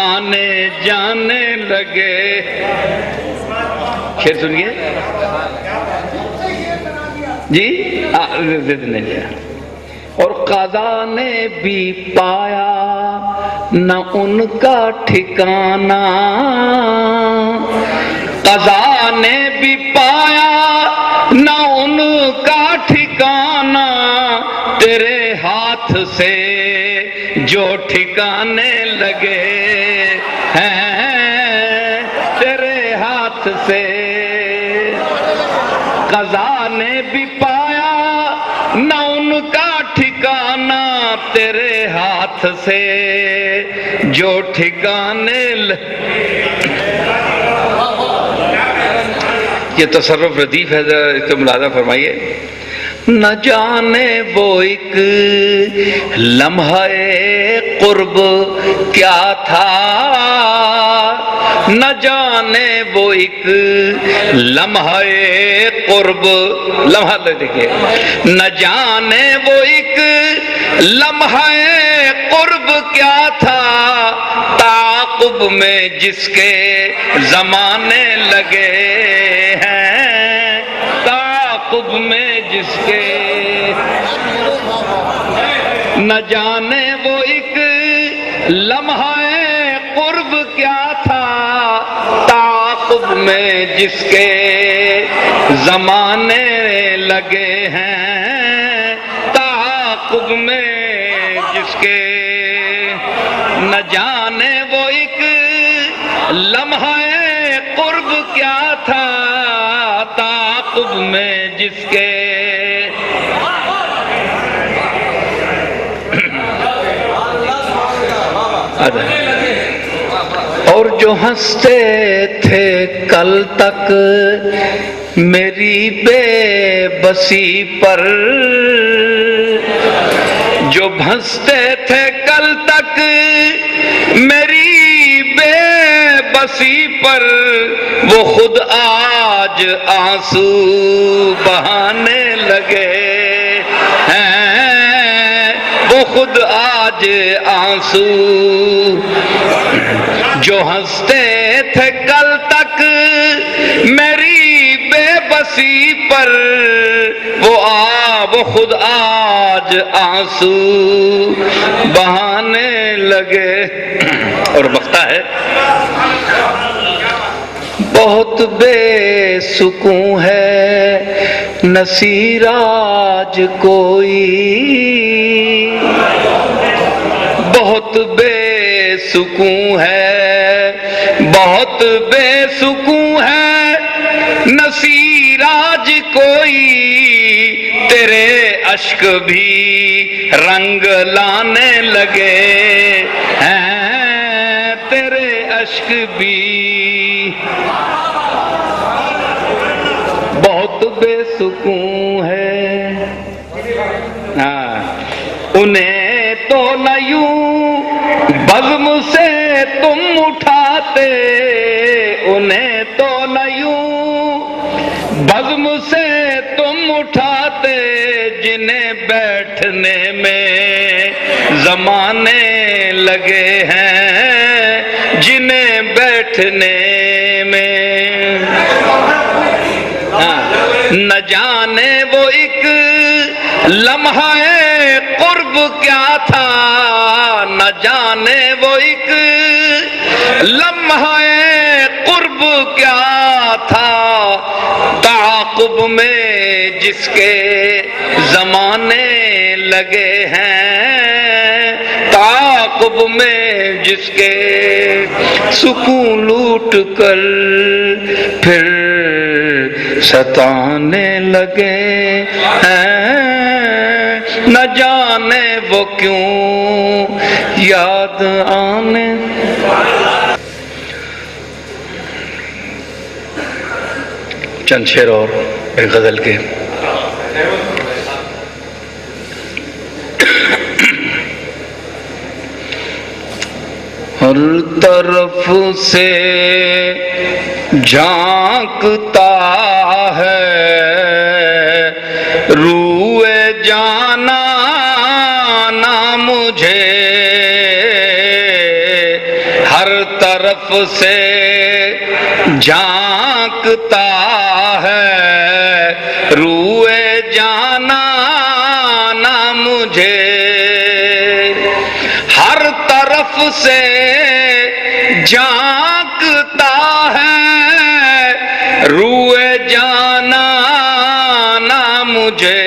آنے جانے لگے۔ شعر سنیے جی، ضد نے لیا، اور قضا نے بھی پایا نہ ان کا ٹھکانہ، قضا نے بھی پایا نہ ان کا ٹھکانہ، تیرے ہاتھ سے جو ٹھکانے لگے ہیں، تیرے ہاتھ سے قضا نے بھی پایا نہ ان کا ٹھکانہ، تیرے ہاتھ سے جو ٹھکانے یہ تصرف ردیف ہے، ذرا اس کو ملاحظہ فرمائیے۔ نہ جانے وہ ایک لمحہ قرب کیا تھا، نہ جانے وہ ایک لمحہ قرب، لمحہ دیکھیے، نہ جانے وہ ایک لمحہ قرب کیا تھا، تعاقب میں جس کے زمانے لگے ہیں، تعاقب میں جس کے، نہ جانے وہ ایک لمحہ قرب کیا تھا، تعاقب میں جس کے زمانے لگے ہیں، تعاقب میں جس کے، نہ جانے وہ ایک لمحہ قرب کیا تھا، تعاقب میں جس کے، اور جو ہنستے تھے کل تک میری بے بسی پر، جو ہنستے تھے کل تک میری بے بسی پر، وہ خود آج آنسو بہانے لگے ہیں، وہ خود آج آنسو، جو ہنستے تھے کل تک میری بے بسی پر، وہ خود آج آنسو بہانے لگے۔ اور بختہ ہے، بہت بے سکون ہے نصیر آج کوئی، بہت بے سکون ہے، بہت بے سکون ہے نصیر آج کوئی، تیرے اشک بھی رنگ لانے لگے ہیں، تیرے اشک بھی بہت بے سکون ہے۔ ہاں انہیں تو نہ یوں بزم سے تم اٹھاتے، انہیں تو نہ یوں بزم سے تم اٹھاتے، جنہیں بیٹھنے میں زمانے لگے ہیں، جنہیں بیٹھنے میں۔ نہ جانے وہ ایک لمحہ قرب کیا تھا، نہ جانے وہ ایک لمحہ قرب کیا تھا، تعاقب میں جس کے زمانے لگے ہیں، تعاقب میں جس کے سکون لوٹ کر پھر ستانے لگے ہیں، نہ جانے وہ کیوں یاد آنے۔ چند شعر اور ایک غزل کے۔ ہر طرف سے جھانکتا ہے روئے جانا نہ مجھے، ہر طرف سے جھانکتا ہے روئے جانا نہ مجھے، ہر طرف سے جھانکتا ہے روئے جانا نہ مجھے،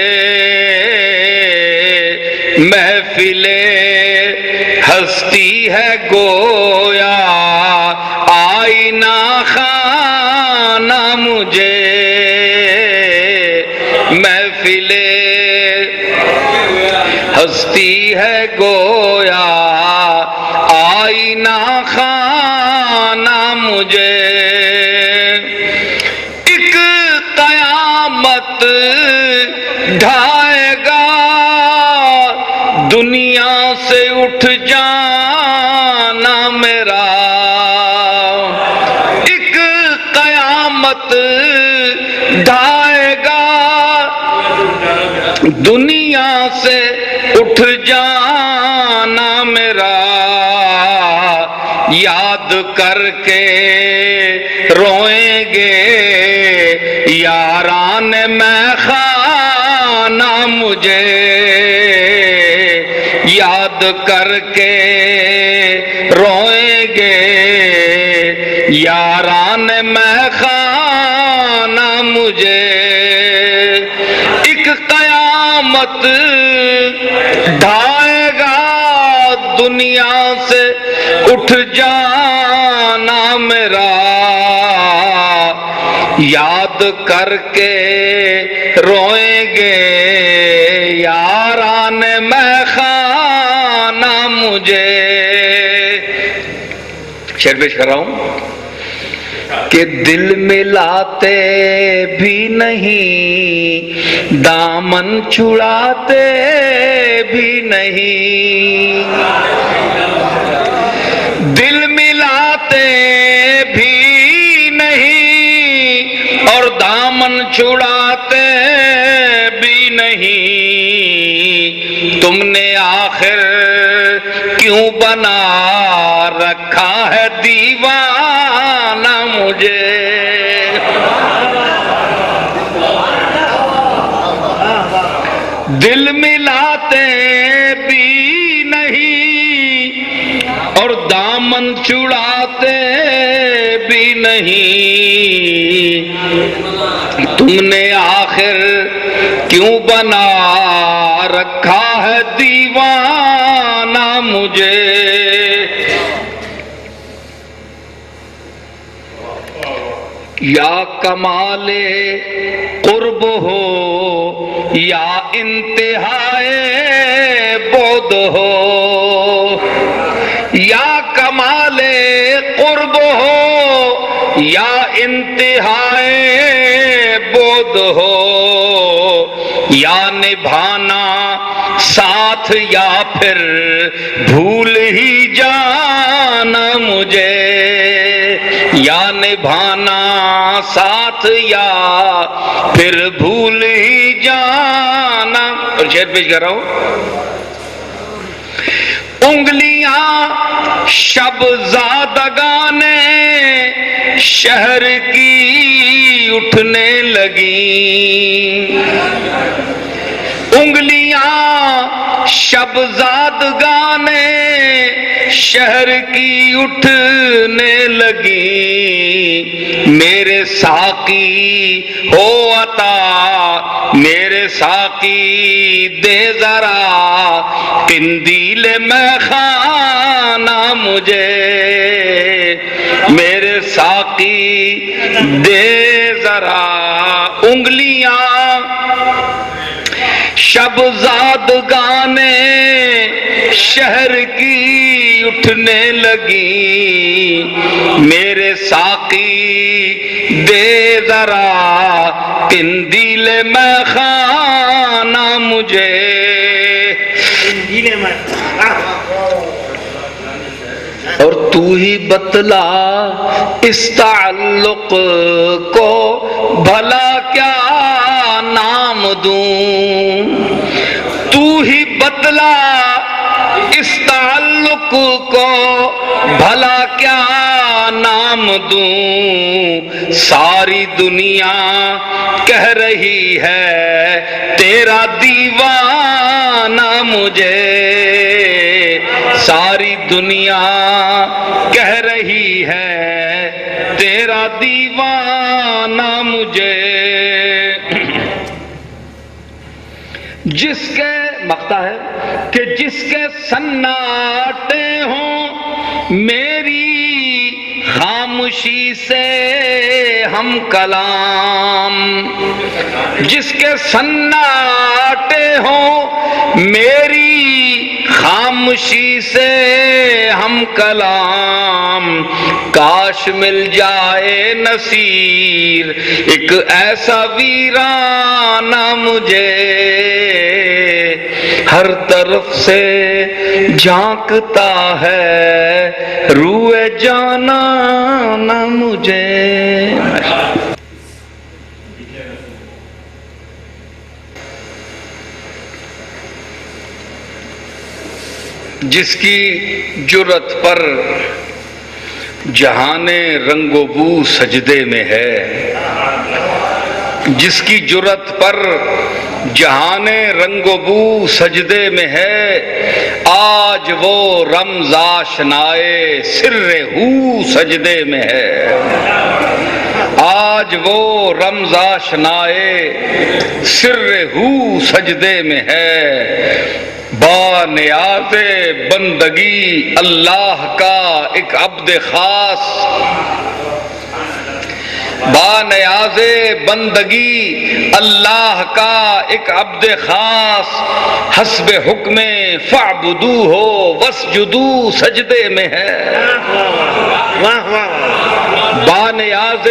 محفل ہستی ہے گویا آئینہ خانہ مجھے، محفل ہستی ہے گویا آئینہ خانہ مجھے، ایک قیامت ڈھائے گا دنیا سے اٹھ جانا میرا، ایک قیامت ڈھائے گا دنیا سے اٹھ جانا میرا، یاد کر کے روئیں گے یاران میں خانہ مجھے، یاد کر کے روئیں گے یاران میں خانہ مجھے، ایک قیامت ڈھائے گا دنیا سے اٹھ جانا میرا، یاد کر کے روئیں گے یاران میں خانہ مجھے۔ شعر پیش کر رہا ہوں کہ دل ملاتے بھی نہیں دامن چھڑاتے بھی نہیں، دل ملاتے بھی نہیں اور دامن چھڑاتے بھی نہیں، تم نے آخر کیوں بنا رکھا ہے دیوانہ مجھے، دل ملاتے بھی نہیں اور دامن چھڑاتے بھی نہیں، تم نے آخر کیوں بنا رکھا ہے دیوانہ مجھے، یا کمال قرب ہو یا انتہائے بعد ہو، یا کمال قرب ہو یا انتہائے بعد ہو، یا نبھانا ساتھ یا پھر بھول ہی جانا مجھے، یا نبھانا ساتھ یا پھر بھول ہی جانا۔ اور شعر پیش کر رہا ہوں، انگلیاں شب زادگان شہر کی اٹھنے لگیں، انگلیاں شب زادگان شہر کی اٹھنے لگیں، میرے ساقی ہو عطا میرے ساقی دے ذرا قندیل میں خانہ مجھے، میرے ساقی دے ذرا۔ انگلیاں شب زادگان شہر کی اٹھنے لگی، میرے ساقی دے ذرا قندیل میں خانہ مجھے۔ اور تو ہی بتلا اس تعلق کو بھلا کیا نام دوں، تو ہی بتلا اس تعلق کو بھلا کیا نام دوں، ساری دنیا کہہ رہی ہے تیرا دیوانہ مجھے، ساری دنیا کہہ رہی ہے تیرا دیوانہ مجھے۔ جس کے مقطع ہے کہ جس کے سناٹے ہوں میری خاموشی سے ہم کلام، جس کے سناٹے ہوں میری خاموشی سے ہم کلام، کاش مل جائے نصیر ایک ایسا ویرانہ مجھے، ہر طرف سے جھانکتا ہے روئے جانا نہ مجھے۔ جس کی جرت پر جہان رنگ و بو سجدے میں ہے، جس کی جرت پر جہان رنگ و بو سجدے میں ہے، آج وہ رمز آشنائے سر ہو سجدے میں ہے، آج وہ رمز آشنائے سر ہو سجدے میں ہے، با نیاز بندگی اللہ کا ایک عبد خاص، با نیاز بندگی اللہ کا ایک عبد خاص، حسب حکم فاعبدو ہو واسجدو سجدے میں ہے، با نیاز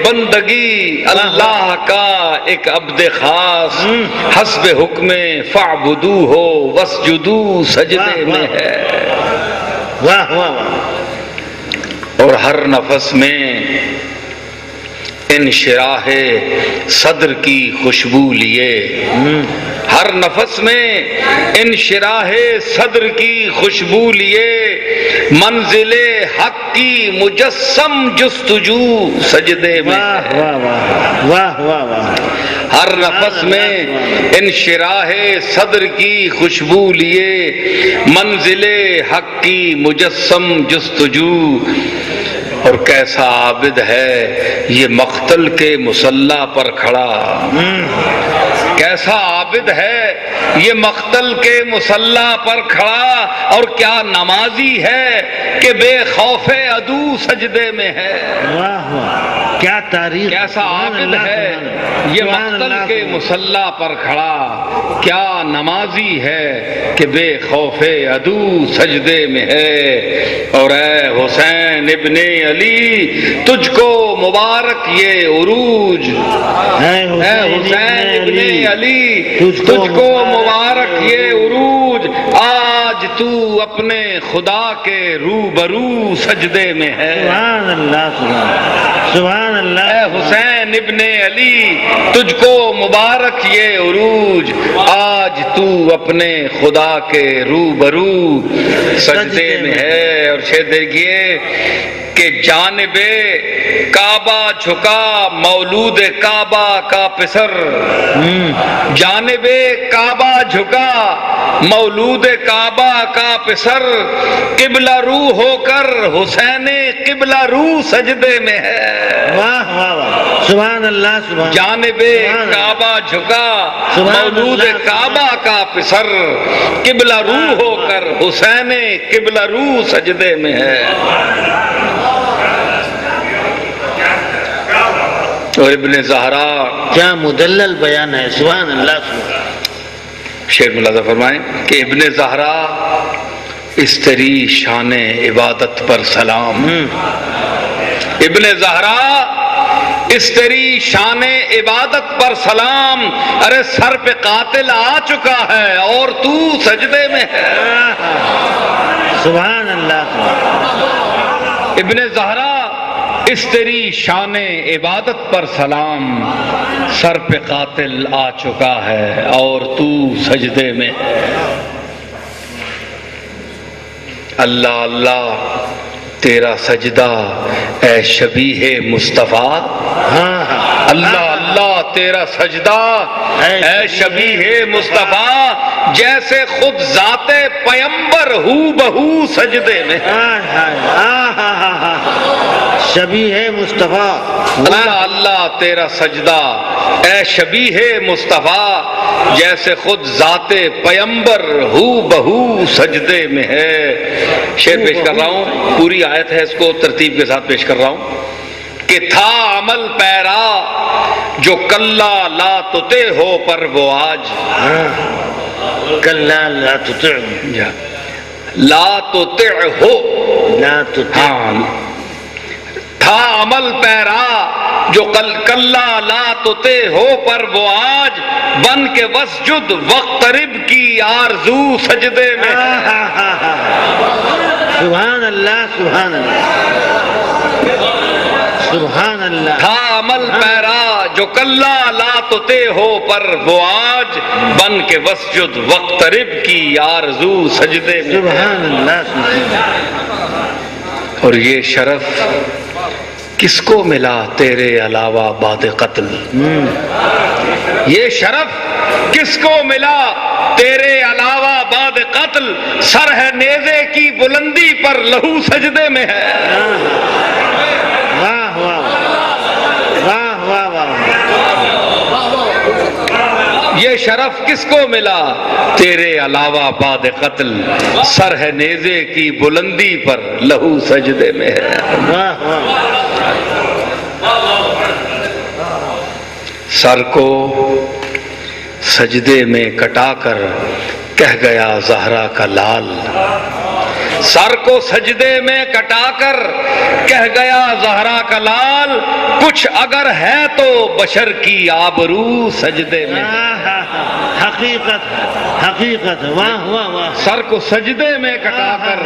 بندگی اللہ کا ایک عبد خاص، حسب حکم فاعبدو ہو واسجدو سجدے میں ہے۔ اور ہر نفس میں انشراح صدر کی خوشبو لیے، ہر نفس میں انشراح صدر کی خوشبو لیے، منزل حق کی مجسم جستجو سجدے میں ہے، ہر نفس میں انشراح صدر کی خوشبو لیے، منزل حق کی مجسم جستجو۔ اور کیسا عابد ہے یہ مقتل کے مصلی پر کھڑا، کیسا عابد ہے یہ مقتل کے مصلی پر کھڑا، اور کیا نمازی ہے کہ بے خوف عدو سجدے میں ہے۔ واہ واہ، کیا تاریخ، کیسا عابد ہے یہ مقتل کے مصلی پر کھڑا، کیا نمازی ہے کہ بے خوف عدو سجدے میں ہے۔ اور اے حسین ابن علی تجھ کو مبارک یہ عروج، اے حسین ابن علی تجھ کو مبارک یہ عروج، آج تو اپنے خدا کے روبرو سجدے میں ہے۔ سبحان اللہ، سبحان اللہ۔ اے حسین ابن علی تجھ کو مبارک یہ عروج، آج تو اپنے خدا کے روبرو سجدے میں ہے۔ اور شعر دیکھیے کہ جانب کعبہ جھکا مولود کعبہ کا پسر، جانب کعبہ جھکا مولود کعبہ کا پسر، قبلہ رو ہو کر حسین قبلہ رو سجدے میں ہے۔ واہ واہ واہ، سبحان اللہ، سبحان اللہ۔ جانب کعبہ جھکا مولود کعبہ کا پسر، قبلہ رو ہو کر حسین قبلہ رو سجدے میں ہے۔ اور ابن زہرا، کیا مدلل بیان ہے، سبحان اللہ، سبحان۔ شیخ ملازہ فرمائیں کہ ابن زہرا اس تری شان عبادت پر سلام، ابن زہرا اس تری شان عبادت پر سلام، ارے سر پہ قاتل آ چکا ہے اور تو سجدے میں ہے۔ سبحان اللہ۔ ابن زہرا اس تیری شان عبادت پر سلام، سر پہ قاتل آ چکا ہے اور تو سجدے میں ہے۔ اللہ اللہ تیرا سجدہ اے شبیہ مصطفیٰ، اللہ اللہ تیرا سجدہ اے شبیہ مصطفیٰ، جیسے خود ذات پیمبر ہو بہو سجدے میں۔ شبیہ مصطفیٰ، اللہ اللہ تیرا سجدہ اے شبیہ مصطفیٰ، جیسے خود ذات پیمبر ہو بہو سجدے میں ہے۔ شعر پیش کر رہا ہوں، پوری آیت ہے، اس کو ترتیب کے ساتھ پیش کر رہا ہوں کہ تھا عمل پیرا جو کلا لا تطع ہو پر وہ آج، کلا لا تطع، لا تطع ہو، لا تطع، تھا عمل پیرا جو کلا لا تطع ہو پر وہ آج، بن کے وسجد وقترب کی آرزو سجدے میں۔ سبحان اللہ، سبحان اللہ، سبحان اللہ۔ تھا عمل پیرا جو کلا لا تطع ہو پر وہ آج، بن کے وسجد وقترب کی آرزو سجدے میں۔ سبحان اللہ، سبحان اللہ۔ اور یہ شرف کس کو ملا تیرے علاوہ بعد قتل، یہ شرف کس کو ملا تیرے علاوہ بعد قتل، سر ہے نیزے کی بلندی پر لہو سجدے میں ہے۔ واہ واہ واہ واہ واہ، یہ شرف کس کو ملا تیرے علاوہ بعد قتل، سر ہے نیزے کی بلندی پر لہو سجدے میں ہے۔ واہ واہ، سر کو سجدے میں کٹا کر کہہ گیا زہرا کا لال، سر کو سجدے میں کٹا کر کہہ گیا زہرا کا لال، کچھ اگر ہے تو بشر کی آبرو سجدے میں۔ حقیقت، حقیقت، واہ واہ واہ۔ سر کو سجدے میں کٹا کر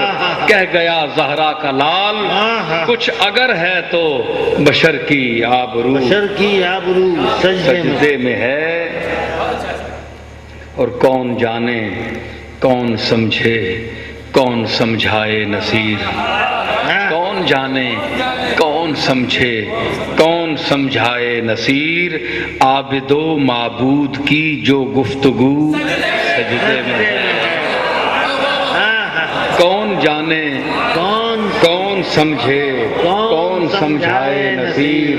کہہ گیا زہرا کا لال، کچھ اگر ہے تو بشر کی آبرو بشر کی آبرو سجدے میں ہے۔ اور کون جانے کون سمجھے کون سمجھائے نصیر، کون جانے کون سمجھے کون سمجھائے نصیر، عابد و معبود کی جو گفتگو سجدے میں ہے۔ کون جانے کون کون سمجھے کون کون سمجھائے نصیر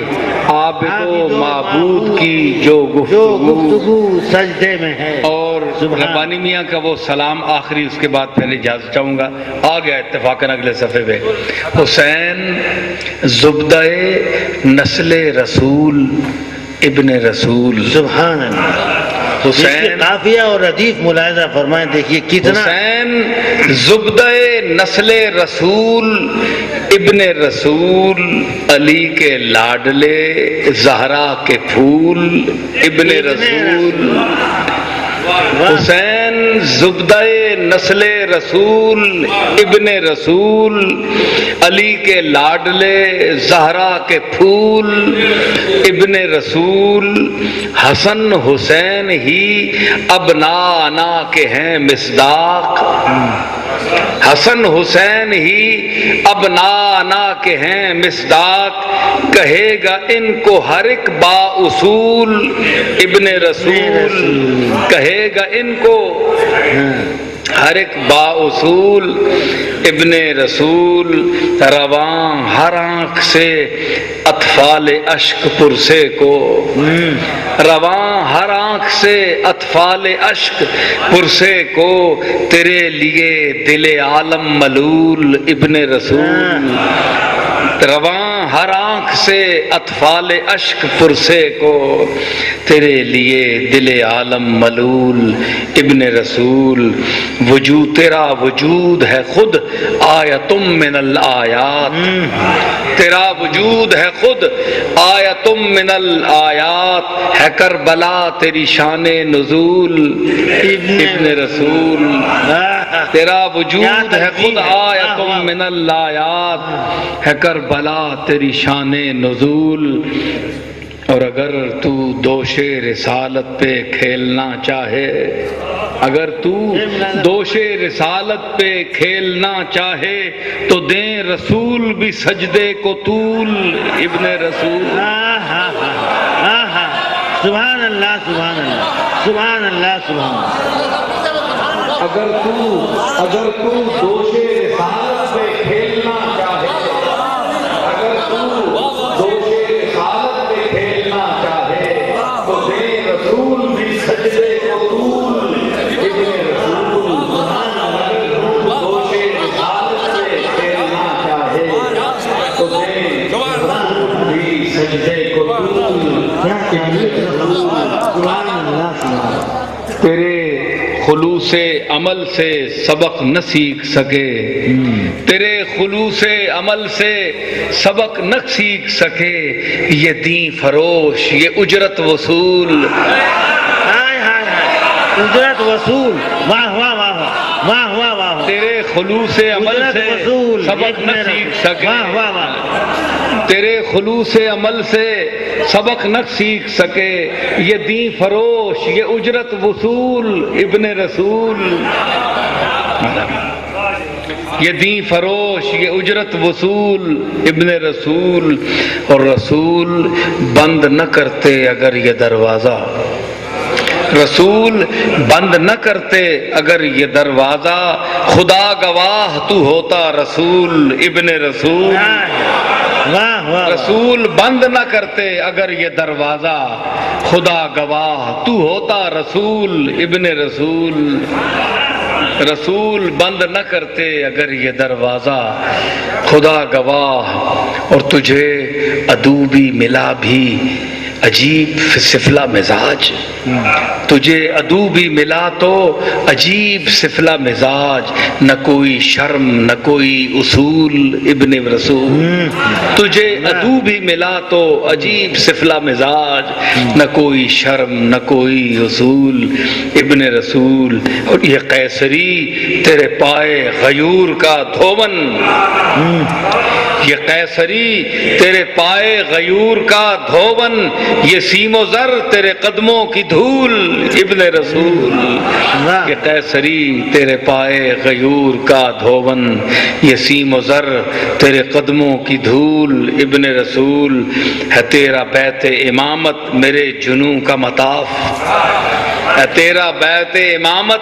عابد و معبود کی جو گفتگو سجدے میں ہے. اور ربانی میاں کا وہ سلام آخری، اس کے بعد پہلے اجازت چاہوں گا. آ گیا اتفاقاً اگلے صفحے پہ. حسین زبدہ نسل رسول ابن رسول. سبحان اللہ. حسین قافیہ اور ردیف ملاحظہ فرمائیں، دیکھیے کتنا. حسین زبدہ نسل رسول ابن رسول، علی کے لاڈلے زہرا کے پھول ابن رسول. حسین زبدہ نسل رسول ابن رسول، علی کے لاڈلے زہرا کے پھول ابن رسول. حسن حسین ہی ابنانا کے ہیں مصداق، حسن حسین ہی ابنانا کے ہیں مصداق. کہے گا ان کو ہر ایک با اصول ابن رسول، کہے گا ان کو ہر ایک با اصول ابن رسول. رواں ہر آنکھ سے اطفال اشک پرسے کو، رواں ہر آنکھ سے اطفال اشک پرسے کو، تیرے لیے دل عالم ملول ابن رسول. رواں ہر آنکھ سے اطفال اشک پرسے کو، تیرے لیے دل عالم ملول ابن رسول. وجود تیرا وجود ہے خود آیتم من الآیات، تیرا وجود ہے خود آیتم من الآیات. ہے کربلا تیری شان نزول ابن رسول. تیرا وجود ہے خود آیتم من الآیات، ہے کربلا تیری شان نزول. اور اگر تو دوش رسالت پہ کھیلنا چاہے، اگر تو دوش رسالت پہ کھیلنا چاہے، تو دیں رسول بھی سجدے کو طول ابن رسول. سبحان اللہ سبحان اللہ سبحان اللہ سبحان اللہ. اگر تو دوش رسالت پہ کھیلنا چاہے، اگر تو دوش رسالت پہ کھیلنا چاہے، تو دے رسول بھی سجدے کو طول ابن رسول. اگر تو دوش رسالت پہ کھیلنا چاہے، تو دے رسول بھی سجدے کو طول ابن رسول. تیرے خلوص عمل سے سبق نہ سیکھ سکے، تیرے خلوص عمل سے سبق نہ سیکھ سکے، یہ دین فروش یہ اجرت وصول. اجرت وصول. واہ واہ واہ واہ واہ واہ. تیرے خلوص عمل سے سبق نہ سیکھ سکے، واہ واہ واہ. تیرے خلوص عمل سے سبق نہ سیکھ سکے، یہ دین فروش یہ اجرت وصول ابن رسول. یہ دین فروش یہ اجرت وصول ابن رسول. اور رسول بند نہ کرتے اگر یہ دروازہ، رسول بند نہ کرتے اگر یہ دروازہ، خدا گواہ تو ہوتا رسول ابن رسول. رسول بند نہ کرتے اگر یہ دروازہ، خدا گواہ تو ہوتا رسول ابن رسول. رسول بند نہ کرتے اگر یہ دروازہ، خدا گواہ. اور تجھے عدو بھی ملا بھی عجیب سفلا مزاج، تجھے عدو بھی ملا تو عجیب سفلا مزاج. نہ کوئی شرم نہ کوئی اصول ابن رسول. تجھے عدو بھی ملا تو عجیب سفلا مزاج، نہ کوئی شرم نہ کوئی اصول ابن رسول. اور یہ قیصری تیرے پائے غیور کا دھوون، یہ قیصری تیرے پائے غیور کا دھوون، یہ سیم و زر تیرے قدموں کی دھول ابن رسول. یہ قیصری تیرے پائے غیور کا دھوون، یہ سیم و زر تیرے قدموں کی دھول ابن رسول. ہے تیرا بیت امامت میرے جنوں کا مطاف، اے تیرا بیت امامت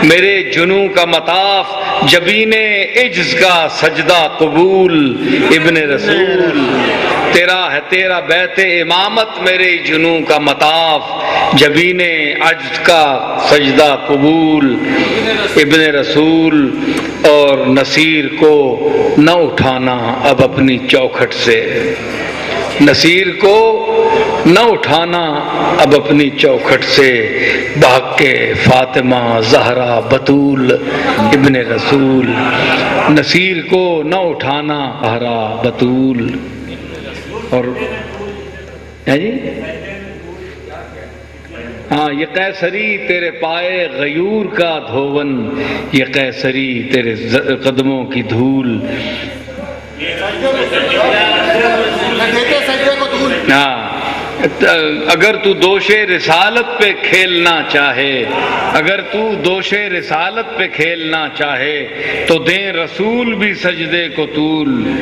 میرے جنوں کا مطاف، جبین عجز کا سجدہ قبول ابن رسول۔ تیرا بیت امامت میرے جنوں کا مطاف، جبین عجز کا سجدہ قبول ابن رسول۔ اور نصیر کو نہ اٹھانا اب اپنی چوکھٹ سے، نصیر کو نہ اٹھانا اب اپنی چوکھٹ سے، بھاگ کے فاطمہ زہرا بطول ابن رسول۔ نصیر کو نہ اٹھانا زہرا بطول۔ اور جی ہاں، یہ قیصری تیرے پائے غیور کا دھون، یہ قیصری تیرے قدموں کی دھول۔ ہاں، اگر تو دوش رسالت پہ کھیلنا چاہے، اگر تو دوش رسالت پہ کھیلنا چاہے تو دیں رسول بھی سجدے کو طول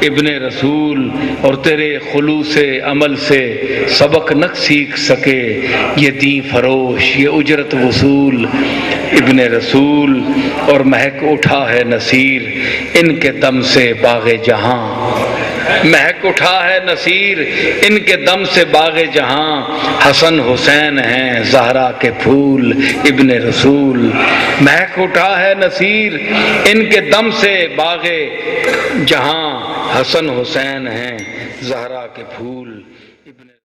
ابن رسول۔ اور تیرے خلوص عمل سے سبق نہ سیکھ سکے یہ دین فروش، یہ اجرت وصول ابن رسول۔ اور مہک اٹھا ہے نصیر ان کے دم سے باغ جہاں، مہک اٹھا ہے نصیر ان کے دم سے باغ جہاں، حسن حسین ہیں زہرا کے پھول ابن رسول۔ مہک اٹھا ہے نصیر ان کے دم سے باغ جہاں، حسن حسین ہیں زہرا کے پھول۔